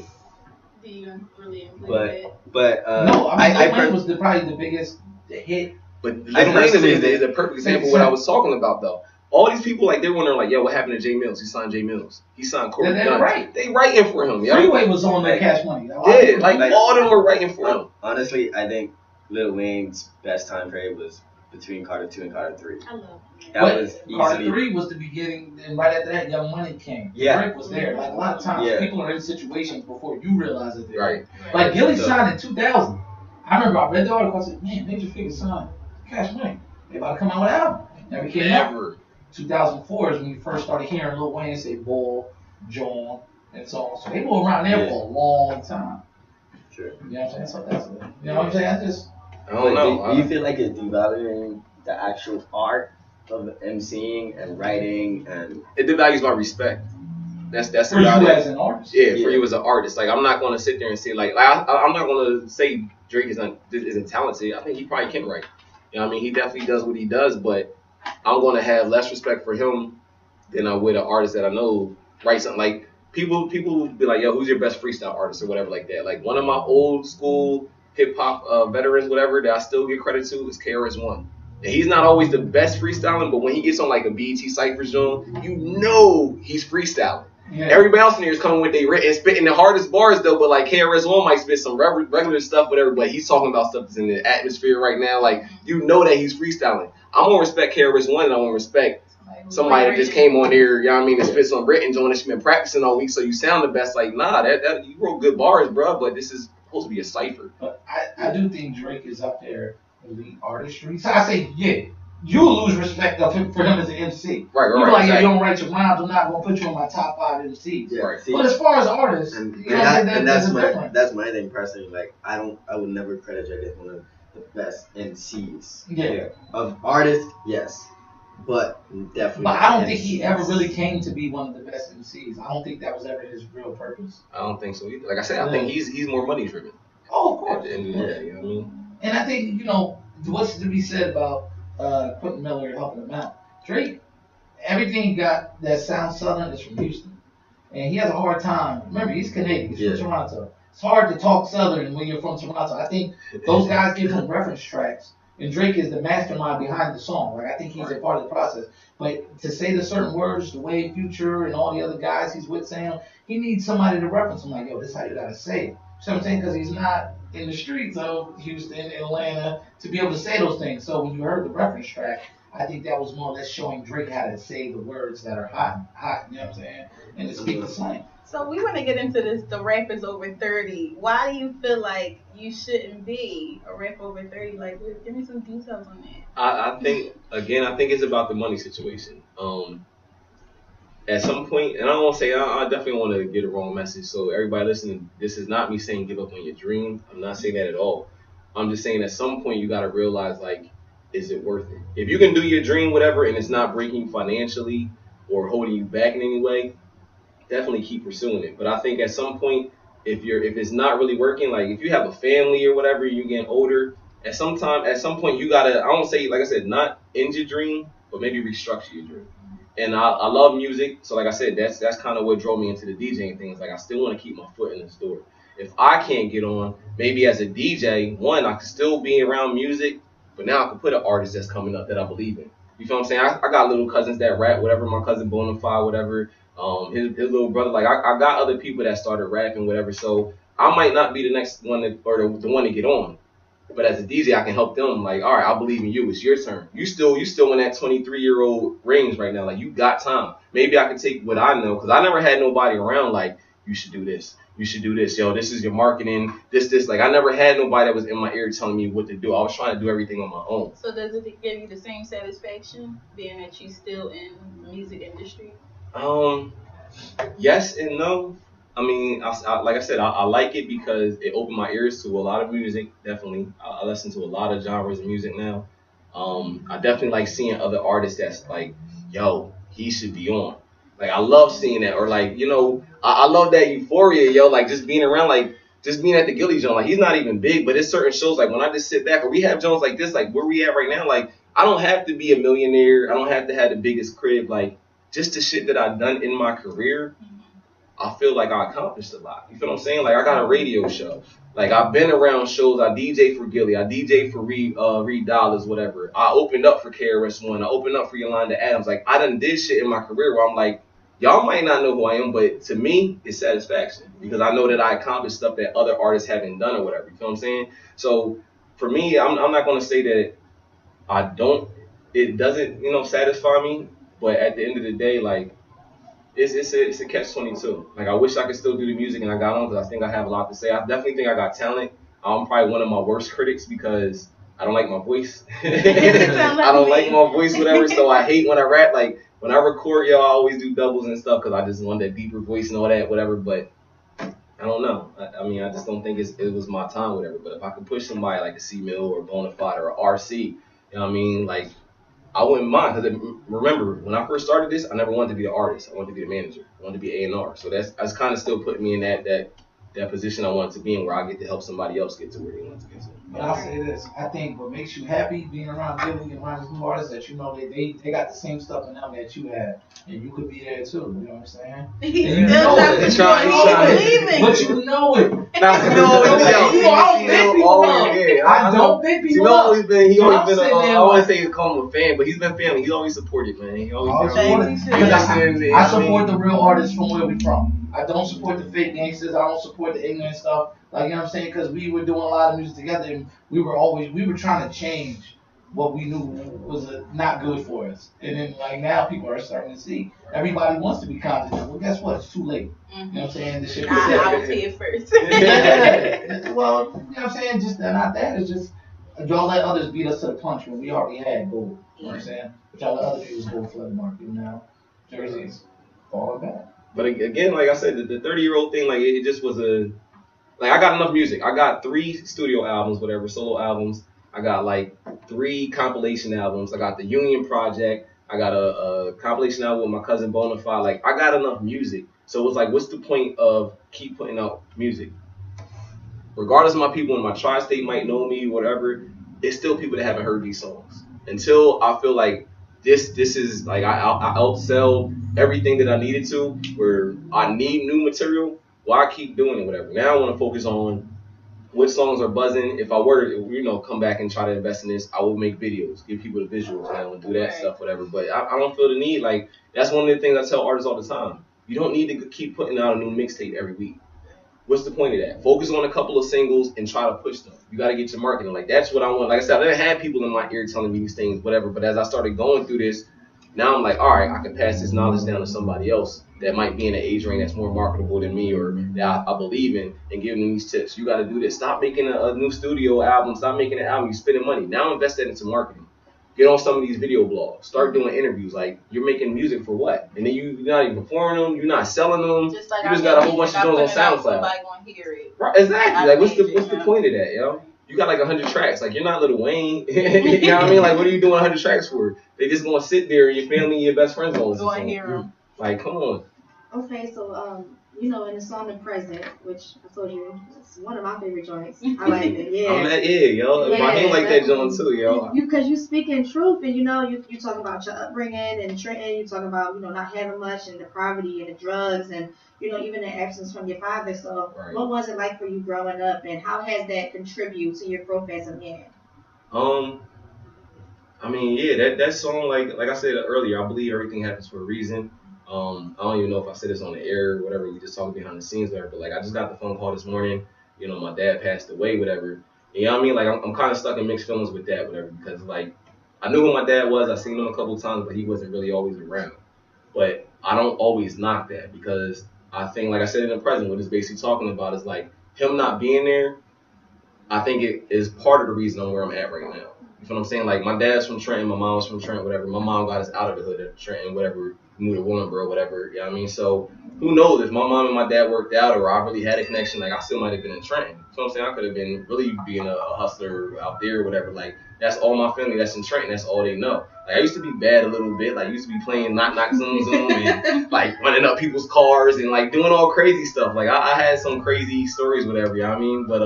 Do you really include But it? but No, I mean, Lil Wayne per- was probably the biggest hit. But I Lil Wayne personally is a perfect example of what I was talking about though. All these people, like, they're wondering, like, yo, what happened to Jay Mills? He signed Jay Mills. He signed Corey They're Gunn. right. They writing for him, yo. Freeway was on that Cash Money. Yeah, like all of them were writing for him. honestly, I think Lil Wayne's best time period was between Carter 2 and Carter 3. I love That But was Carter easily 3 was the beginning, and right after that, Young Money came. Yeah. Drake was there. Like a lot of times, Yeah. people are in situations before you realize that they're Right. Like Gilly So- signed in 2000. I remember I read the article. I said, "Man, Major Figure signed Cash Money. They about to come out with an album." Never came out. Never. 2004 is when you first started hearing Lil Wayne say Bull, John, and so on. So they were around there Yeah. for a long time. Sure. You know what I'm saying? So that's it. You know what I'm saying? I just I don't know. Do you feel like it's devaluing the actual art of emceeing and writing and It devalues my respect. That's for you about as it. an artist. Yeah, for Yeah. you as an artist. Like, I'm not going to sit there and say, like I'm not going to say Drake isn't talented. I think he probably can write. You know what I mean? He definitely does what he does, but I'm going to have less respect for him than I would an artist that I know write something. Like, people be like, yo, who's your best freestyle artist or whatever like that. Like, one of my old school hip-hop veterans, whatever, that I still give credit to is KRS-One. And he's not always the best freestyling, but when he gets on, like, a BET Cypher zone, you know he's freestyling. Yeah. Everybody else in here is coming with and spitting the hardest bars though, but like KRS-One might spit some regular stuff, whatever, but he's talking about stuff that's in the atmosphere right now. Like, you know that he's freestyling. I'm gonna respect KRS-One and I'm gonna respect somebody that just came on here, you know what I mean, and spit some written on that you've been practicing all week, so you sound the best. Like, nah, that you wrote good bars, bro, but this is supposed to be a cipher. But I do think Drake is up there elite artistry. So I say, yeah, you lose respect for him as an MC. Right, You be right, like, yo, exactly. you don't write your rhymes, I'm not gonna put you on my top 5 MCs. yeah, Right. see, But as far as artists, and, you know, that's that's my thing personally. Like I would never credit Drake as one of the best MCs. Yeah. Of artists, yes, but definitely. But not I don't think he MCs. ever really came to be one of the best MCs. I don't think that was ever his real purpose. I don't think so either. Like I said, I think he's more money driven. Oh, of At course. the end of the day, you know what I mean? And I think, you know, what's to be said about Quentin Miller helping him out. Drake, everything he got that sounds Southern is from Houston. And he has a hard time. Remember, he's Canadian. He's from Toronto. It's hard to talk Southern when you're from Toronto. I think those guys give him reference tracks. And Drake is the mastermind behind the song. Like I think he's a part of the process. But to say the certain words, the way Future and all the other guys he's with saying, he needs somebody to reference him. Like, yo, this is how you gotta say it. You know what I'm saying? Because he's not in the streets of Houston, Atlanta, to be able to say those things. So when you heard the reference track, I think that was more or less showing Drake how to say the words that are hot, you know what I'm saying? And to speak the slang. So we want to get into this, the rappers over 30. Why do you feel like you shouldn't be a rapper over 30? Like, give me some details on that. I think it's about the money situation. At some point, and I don't want to say, I definitely want to get a wrong message. So everybody listening, this is not me saying give up on your dream. I'm not saying that at all. I'm just saying at some point you got to realize, like, is it worth it? If you can do your dream, whatever, and it's not breaking financially or holding you back in any way, definitely keep pursuing it. But I think at some point, if it's not really working, like if you have a family or whatever, you're getting older, at some point you gotta, I don't say, like I said, not end your dream, but maybe restructure your dream. And I love music, so like I said, that's kind of what drove me into the DJing thing. Is like I still want to keep my foot in this door. If I can't get on, maybe as a DJ, one, I can still be around music, but now I can put an artist that's coming up that I believe in. You feel what I'm saying? I got little cousins that rap, whatever. My cousin Butta-Fingaz, whatever. His little brother, like I got other people that started rapping, whatever. So I might not be the next one or the one to get on, but as a DJ, I can help them. Like, all right, I believe in you. It's your turn. You still in that 23-year-old range right now. Like, you got time. Maybe I can take what I know, because I never had nobody around. Like, you should do this. You should do this. Yo, this is your marketing. This. Like, I never had nobody that was in my ear telling me what to do. I was trying to do everything on my own. So does it give you the same satisfaction being that you still in the music industry? Yes and no. I mean, like I said, I like it because it opened my ears to a lot of music. Definitely, I listen to a lot of genres of music now. I definitely like seeing other artists that's like, yo, he should be on. Like, I love seeing that, or like, you know, I love that euphoria, yo. Like, just being around, like, just being at the Gilly Jones. Like, he's not even big, but it's certain shows. Like, when I just sit back, or we have Jones like this, like where we at right now. Like, I don't have to be a millionaire. I don't have to have the biggest crib. Like, just the shit that I've done in my career, I feel like I accomplished a lot. You feel what I'm saying? Like, I got a radio show. Like, I've been around shows. I DJ for Gilly. I DJ for Reed Dollars, whatever. I opened up for KRS-One. I opened up for Yolanda Adams. Like, I done did shit in my career where I'm like, y'all might not know who I am, but to me, it's satisfaction. Because I know that I accomplished stuff that other artists haven't done or whatever. You feel what I'm saying? So, for me, I'm not going to say that it doesn't, you know, satisfy me. But at the end of the day, like, it's a catch-22. Like, I wish I could still do the music, and I got on because I think I have a lot to say. I definitely think I got talent. I'm probably one of my worst critics because I don't like my voice. I don't like my voice, whatever. So I hate when I rap. Like, when I record, y'all, I always do doubles and stuff because I just want that deeper voice and all that, whatever. But I don't know. I mean, I just don't think it was my time, whatever. But if I could push somebody like a C-Mill or Bonafide or a RC, you know what I mean? Like, I wouldn't mind, because remember, when I first started this, I never wanted to be an artist. I wanted to be a manager. I wanted to be A&R. So that's kind of still putting me in that position I wanted to be in, where I get to help somebody else get to where they want to get to. But I'll say this, I think what makes you happy being around Gilly and around these new artists, that you know they got the same stuff in them that you have, and you could be there too. You know what I'm saying? And you know it. He's trying. But you know it. I don't think people I always been I wouldn't say he's calling him a fan, but he's been family. He's always supported, man. He always I support the real artists from where we from. I don't support the fake gangsters. I don't support the ignorant stuff. Like, you know what I'm saying? Because we were doing a lot of music together, and we were trying to change what we knew was not good for us. And then, like, now people are starting to see everybody wants to be confident. Well, guess what? It's too late. You know what I'm saying? The shit I will say it first. Well, you know what I'm saying? Just not that. It's just don't let others beat us to the punch when we already had gold. You know what I'm saying? But y'all let other people's gold flood the market. Now, Jersey's falling back. But again, like I said, the 30-year-old thing, like, it just was I got enough music. I got 3 studio albums, whatever, solo albums. I got like 3 compilation albums. I got the Union Project. I got a compilation album with my cousin Bonafide. Like, I got enough music. So it was like, what's the point of keep putting out music? Regardless of my people in my tri-state might know me, whatever, it's still people that haven't heard these songs. Until I feel like this is like I outsell everything that I needed to, where I need new material. Well, I keep doing it, whatever. Now I want to focus on which songs are buzzing. If I were to, come back and try to invest in this, I will make videos, give people the visuals, and do that stuff, whatever. But I don't feel the need. Like, that's one of the things I tell artists all the time. You don't need to keep putting out a new mixtape every week. What's the point of that? Focus on a couple of singles and try to push them. You got to get your marketing. Like, that's what I want. Like I said, I didn't have people in my ear telling me these things, whatever. But as I started going through this, now I'm like, all right, I can pass this knowledge down to somebody else that might be in an age range that's more marketable than me or that I believe in, and give them these tips. You got to do this. Stop making a new studio album. Stop making an album. You're spending money. Now invest that into marketing. Get on some of these video blogs. Start doing interviews. Like, you're making music for what? And then you're not even performing them. You're not selling them. Just like you just got a whole bunch of songs on SoundCloud. Somebody gonna hear it. Right, exactly. Like, what's the point of that, yo? You got like 100 tracks. Like, you're not Lil Wayne. You know what I mean? Like, what are you doing 100 tracks for? They just gonna sit there and your family and your best friends gonna listen to them. Hear them. Like, come on. Okay, so in the song "The Present," which I told you it's one of my favorite joints. I like it. Yeah. I'm like, yo. Yeah, I like that joint too, yo. Because you speaking truth, and you talk about your upbringing and Trenton. You talk about not having much and the poverty and the drugs and even the absence from your father. So what was it like for you growing up, and how has that contributed to your growth as a man? I mean, yeah, that song, like I said earlier, I believe everything happens for a reason. I don't even know if I said this on the air or whatever. We just talking behind the scenes, whatever. But like, I just got the phone call this morning. My dad passed away, whatever. You know what I mean? Like, I'm kind of stuck in mixed feelings with that, whatever. Because like, I knew who my dad was. I seen him a couple of times, but he wasn't really always around. But I don't always knock that, because I think, like I said in the present, what it's basically talking about is like him not being there. I think it is part of the reason I'm where I'm at right now. You know what I'm saying? Like, my dad's from Trenton, my mom's from Trenton, whatever. My mom got us out of the hood of Trenton, whatever, moved to Willingboro, whatever. You know what I mean? So who knows if my mom and my dad worked out, or I really had a connection, like, I still might have been in Trenton. You know what I'm saying? I could have been really being a hustler out there or whatever. Like, that's all my family that's in Trenton. That's all they know. Like, I used to be bad a little bit. Like, I used to be playing knock knock zoom zoom and like running up people's cars and like doing all crazy stuff. Like, I had some crazy stories, whatever. You know what I mean? But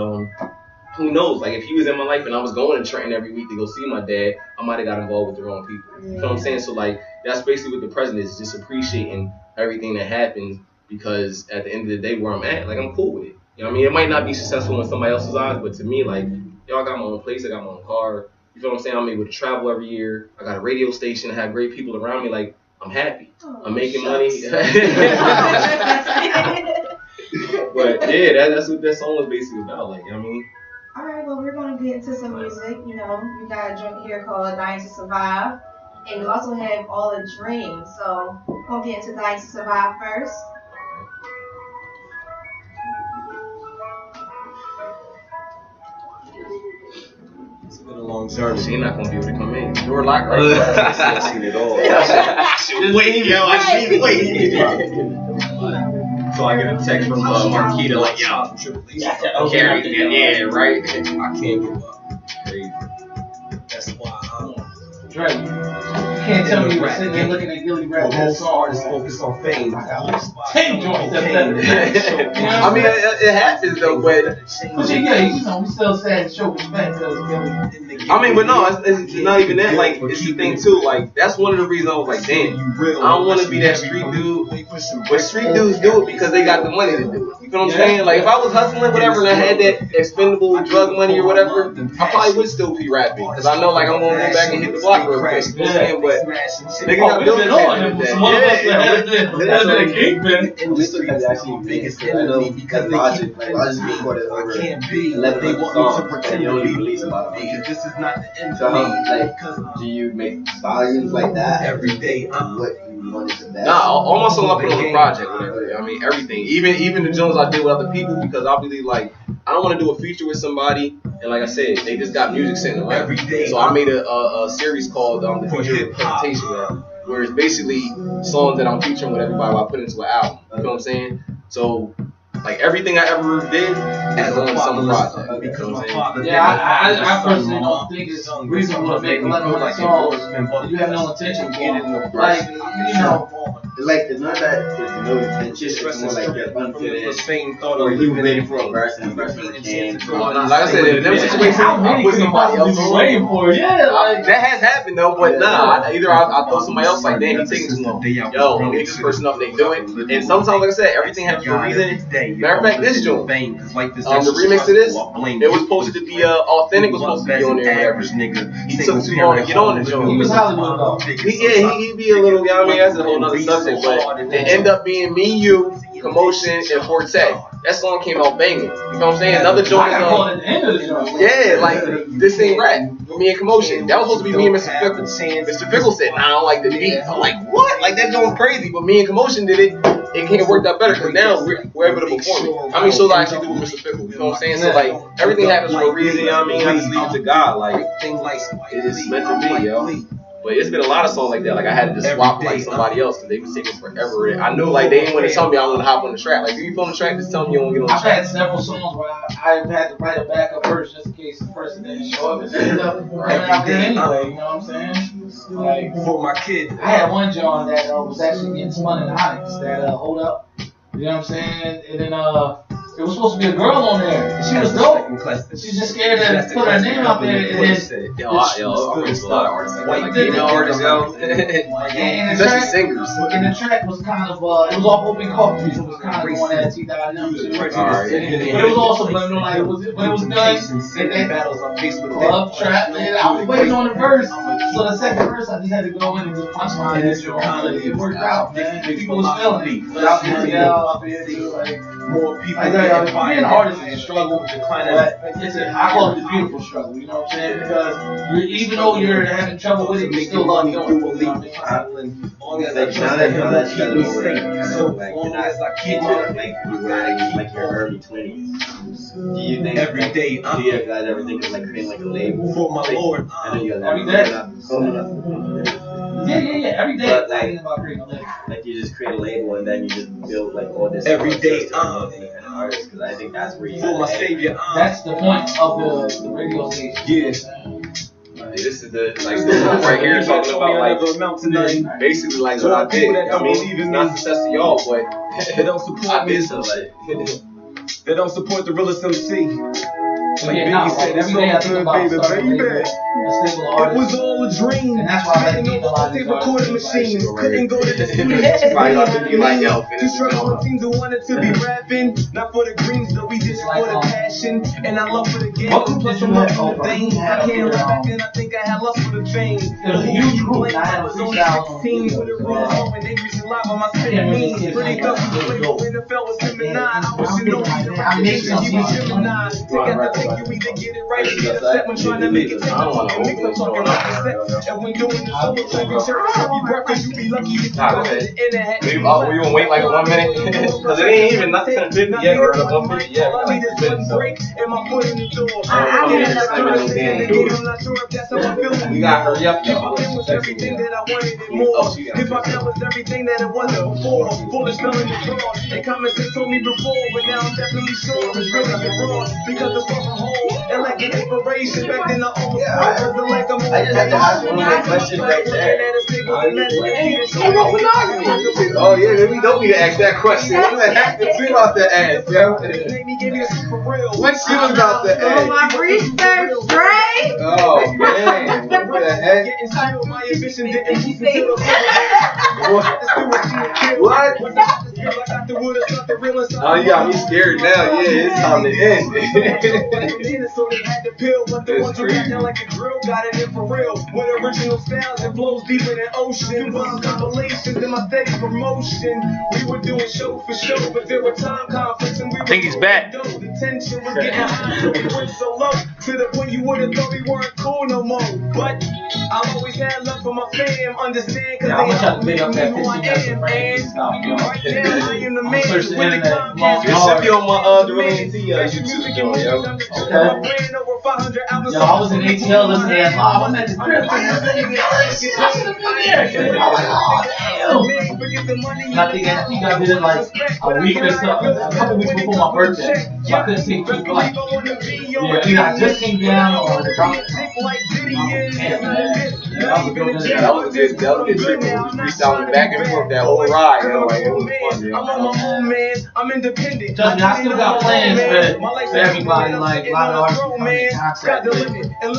who knows? Like, if he was in my life and I was going to Trenton every week to go see my dad, I might have got involved with the wrong people. You know what I'm saying? So like, that's basically what the present is, just appreciating everything that happened, because at the end of the day, where I'm at, like, I'm cool with it. You know what I mean? It might not be successful in somebody else's eyes, but to me, like, I got my own place, I got my own car. You feel what I'm saying? I'm able to travel every year. I got a radio station, I have great people around me. Like, I'm happy. I'm making money. But yeah, that's what that song was basically about. Like, you know what I mean? All right, well, we're going to get into some music. You got a joint here called Dying to Survive. And you also have All a Dream. So we're going to get into Dying to Survive first. It's been a long journey. She's not gonna be able to come in. Door locked right now. I've seen it all. Wait, yo, I see wait. So I get a text from Marquita like, yo, yeah, right. I can't give up. Crazy. That's why Dre, you can't tell me you were sitting there looking at Gilly rap that song. Artists focused on fame. I got 10 joints. I mean, it happens though, but yeah, we still saying show respect to Gilly. I mean, but no, it's not even that. Like, it's the thing too. Like, that's one of the reasons I was like, damn, I don't want to be that street dude. But street dudes do it because they got the money to do it. You know what I'm saying? Like, if I was hustling, whatever, and I had that expendable drug money or whatever, I probably would still be rapping, because I know, like, I'm gonna go back and hit the block real quick. You know what I'm saying? But nigga got built on that. Some of us had been a kingpin. Industry is actually biggest enemy because they keep recorded over 11 they want me to pretend you to don't be even release about it. because this is not the end So, of me. like, do you make volumes like that Every day I'm what you wanted to best? Nah, all my songs I put on the project, whatever. I mean, everything. Even the Jones I did with other people, because I believe, like, I don't want to do a feature with somebody, and like I said, they just got music sitting around. So I made a series called The Future Presentation, where it's basically songs that I'm featuring with everybody I put into an album. You know what I'm saying? So, like, everything I ever did is on some project. You know what I'm saying? I personally don't think it's reasonable to make 11 songs if you have no intention of getting them. Like, it's not that there's no intention. It's more like you're unfinished, same thought or of you waiting for a verse and the verse can't. Like I said, in them situations, I put somebody else on. waiting for it. Yeah, like That has happened though, but nah. Either I thought somebody else like, damn, he's taking too long. Yo, let me get this person up. They do it, and sometimes, like I said, everything happens for a reason. Matter of fact, this joint, the remix to this, it was supposed to be authentic. Was supposed to be on there. He took too long to get on the joint. he was Hollywood though. He be a little, you know what I mean, that's a whole nother subject, but it ended up being Me, You, Commotion, and Forte. That song came out banging. You know what I'm saying? Another joint I is got called at the end of the joint. yeah, like this ain't rap. Me and Commotion. That was supposed to be me and Mr. Fickle. Mr. Fickle said, nah, I don't like the beat. I'm like, what? Like that joint's crazy, but me and Commotion did it. It can't work out better because now we're able to perform it. How many shows I actually do with Mr. Fickle? You know what I'm saying? So like everything happens for a reason. You know what I mean? I just leave it to God. Like it's meant to be, yo. But it's been a lot of songs like that. Like I had to swap like somebody else because they was taking forever. And I knew like they didn't want to tell me I want to hop on the track. Like if you feel on the track, just tell me you want to get on the I've track. had several songs where I've had to write a backup verse just in case the person didn't show up and ended up running out there anyway. You know what I'm saying? Like For my kid. I had one John that was actually getting spun in Onyx that Hold Up. You know what I'm saying? And then it was supposed to be a girl on there. She was dope. She's just scared to put her name out there. And then Yo, I'm into a lot of artists. Like female artists, yo. Especially singers. And the track was kind of, it was all open coffee, so it was kind of going at T.M. too. Alright. But it was also, when it was done, they battles on Facebook. Love trap, man. I was waiting on the verse, so the second verse I just had to go in and just punchline it. It worked out, man. People was feeling me. But out there too, like More people. being an artist is a struggle. But I call it the beautiful struggle. You know what I'm saying? Because even though you're having trouble with it, you still love doing it. You know what I mean? Now that you know where you're not kids, like your early 20s. Do you think Every day, do you guys ever think of like creating like a label? For my Lord. I know you guys Every day. Yeah. Every day. But, like, thinking about creating a label. Like you just create a label and then you just build like all this Every day, artists, because I think that's where you For my Savior. That's the point of the radio station. Yeah. This is the one right here talking about like basically like what I did. I mean, it's not success to y'all, but They don't support I me. did so like. They don't support the Realest MC. So yeah, now, like, every day I think about starting a label, a stable It artist. was all a dream. And that's why I like meeting a lot of these recording artists. machines. Couldn't go to the Probably ought to be like, yo, Two struggling teams who wanted to be rapping, not for the greens, though we did it for the passion. And I love for the game, What group plus did I'm you up have? for the veins. I can't rap back then, I think I had lust for the veins. It was a huge group, and I had a was only freestyle 16 with a raw home and they reached a lot on my spinning means. Pretty tough to play for NFL was 7-9. I wish you know I made some you be Gemini. Take out the take, you either get it right or get upset when trying to make it take. And make them talking about the sex. And when doing the show, it's like every breakfast, you be lucky if you go to the internet. We gonna wait like 1 minute because it ain't even nothing to 50 yet or 150 yet. All I need is one break and my foot in the door. I I'm didn't not sure if that's how I feel. We got hurry up, If y'all. it was everything that I wanted and more. If I felt was everything that it wasn't before. Full of smelling the fraud. And common sense told me before, but now I'm definitely sure it's really the fraud. Because the fucking hole and like an inspiration back then I almost was like I'm I just have to ask one more question right there. Oh yeah, then we don't need to ask that question. What the heck did we about to ask, yo? What she was about to So ask? my research, Dre. Oh man, what the heck? What? Oh, you got me scared now. Yeah, it's time to end. It's crazy. Like a grill, got it in for real. With original styles and flows deeper than ocean. Compilations in my steady promotion. We were doing show for show, but there were time conflicts and we were. I think he's back. The tension was getting high, so we went so low to the point you would have thought we weren't cool no more. But I always had love for my fam, understand? Cause Yeah, I'm they gonna try helped to me make up that who I 15 am. minutes of And right now, I am the man search the with the internet, Comcast. It should be on my Realest Emcee YouTube channel, yo. Okay. Yo, I was in ATL listening to that live. I'm at the crib. I'm I think I did it like a week or so, a couple weeks before my birthday. So I couldn't take 2 flights. Yeah, either I just came down or I dropped. That was a good trip. We was freestyling back and forth that whole ride. Like, it was fun, I'm on my own, man. I'm independent. Trust me, I still got plans for everybody. Like, a lot of artists come in contact with. You know, once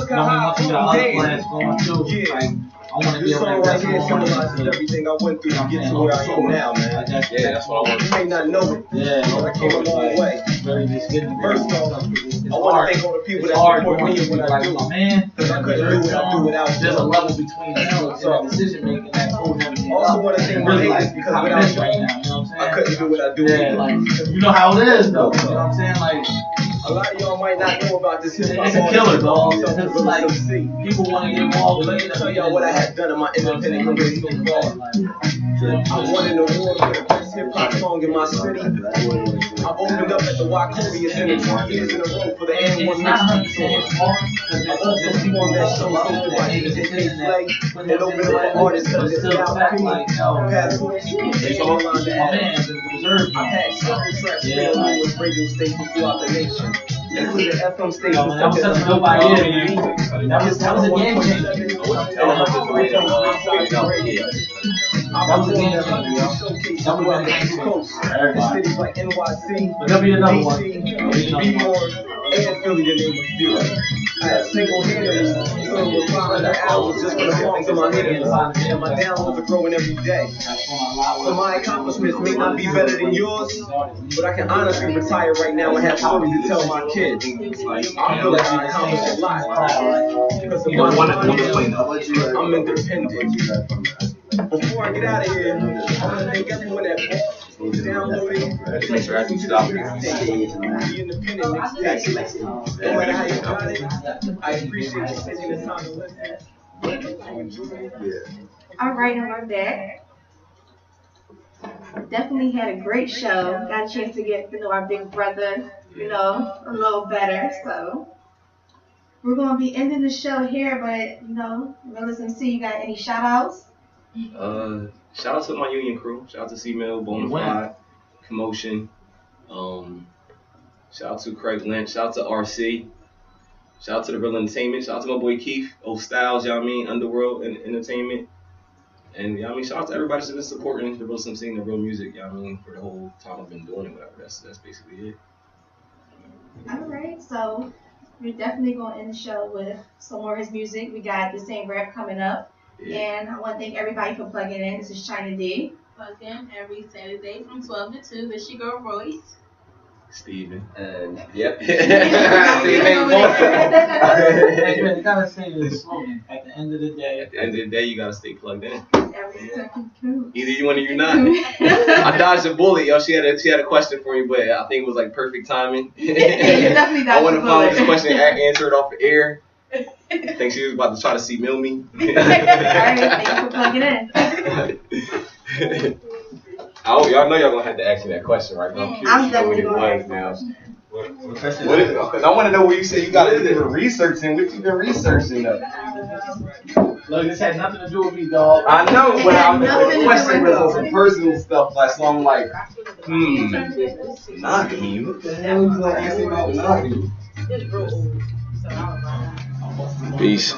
you got other plans going too. Like, I want to be able to invest more into everything I went through to get to where I am now, man. That's what I want. You may not know it. Yeah, I came a long way. Really just getting First off, it's I want hard. to thank all the people It's that hard support going me to and what I like, do. man, Because I couldn't do what I do without there's a you. level between you and decision making that's holding everything Also up. want to thank my Really, haters like, because how it without is you, right now, you know what I'm I saying? couldn't do what I do. Yeah, like, you know how it is though, you know what I'm saying? Like, A lot of y'all might not know about this hip hop. it's a killer, dog. So It's like, people want to get involved with let me tell y'all what I have done in my independent career so far. I won an award for the best hip hop song in my city. I've opened up at the Wachovia Center 2 years in a row for the N1 Mixtape Tour. I've also performed that show hosted by AJK Flay and opened up for artists such as Cal P, Pat Bush, and Yolanda Adams. I've had several tracks played on numerous radio stations throughout the nation, including FM stations that was such such as a dope idea, man. That was a game changer. That was a game changer. That was a game changer. Cities like NYC, But there'll be another one. DC, New York, and Philly to name a few. I have single-handedly filled with 500 hours just for the songs in my head, and my downloads are growing every day. So my accomplishments may not be better than yours, but I can honestly retire right now and have stories to tell my kids. I feel like I accomplished a lot because of my money. I'm independent. Before I get out of here, I want to thank everyone that downloaded, the independent mixtape. No matter how you got it, I appreciate you taking the time to listen. All right, and we're back. Definitely had a great show. Got a chance to get to know our big brother, you know, a little better. So we're gonna be ending the show here, but you know, Realest Emcee, you got any shout outs? Shout out to my union crew. Shout out to C-Mill, Bonafide, Commotion. Shout out to Craig Lynch. Shout out to RC. Shout out to the Real Entertainment. Shout out to my boy Keith, O Styles, you know what I mean, Underworld and Entertainment. And you know what I mean, shout out to everybody that's been supporting the Realest Emcee and the real music, you know what I mean, for the whole time I've been doing it, whatever. That's basically it. All right, so we're definitely gonna end the show with some more of his music. We got the same rap coming up. Yeah. And I want to thank everybody for plugging in. This is China D. Plug in every Saturday from 12 to 2. This your girl Royce. Steven. And yep. Hey, man, you gotta say this slogan. At the end of the day. At the end of the day, you gotta stay plugged in. Every second counts. Either you want or you not. I dodged a bullet, yo. She had a question for me, but I think it was like perfect timing. Definitely I want to follow bullet. this question and answer it off the air. I think she was about to try to C-Mill me. Alright, thank you for plugging in. Y'all know y'all gonna have to ask me that question, right? I'm curious I'm to know what definitely it gonna was now. What question What is is it? Because I want to know where you say you got to do researching. What you been researching though? Look, this had nothing to do with me, dog. I know, but Nothing the to question do with was on some personal stuff, like so I'm like, knocking you? What the hell you gonna ask me about knocking you? Peace.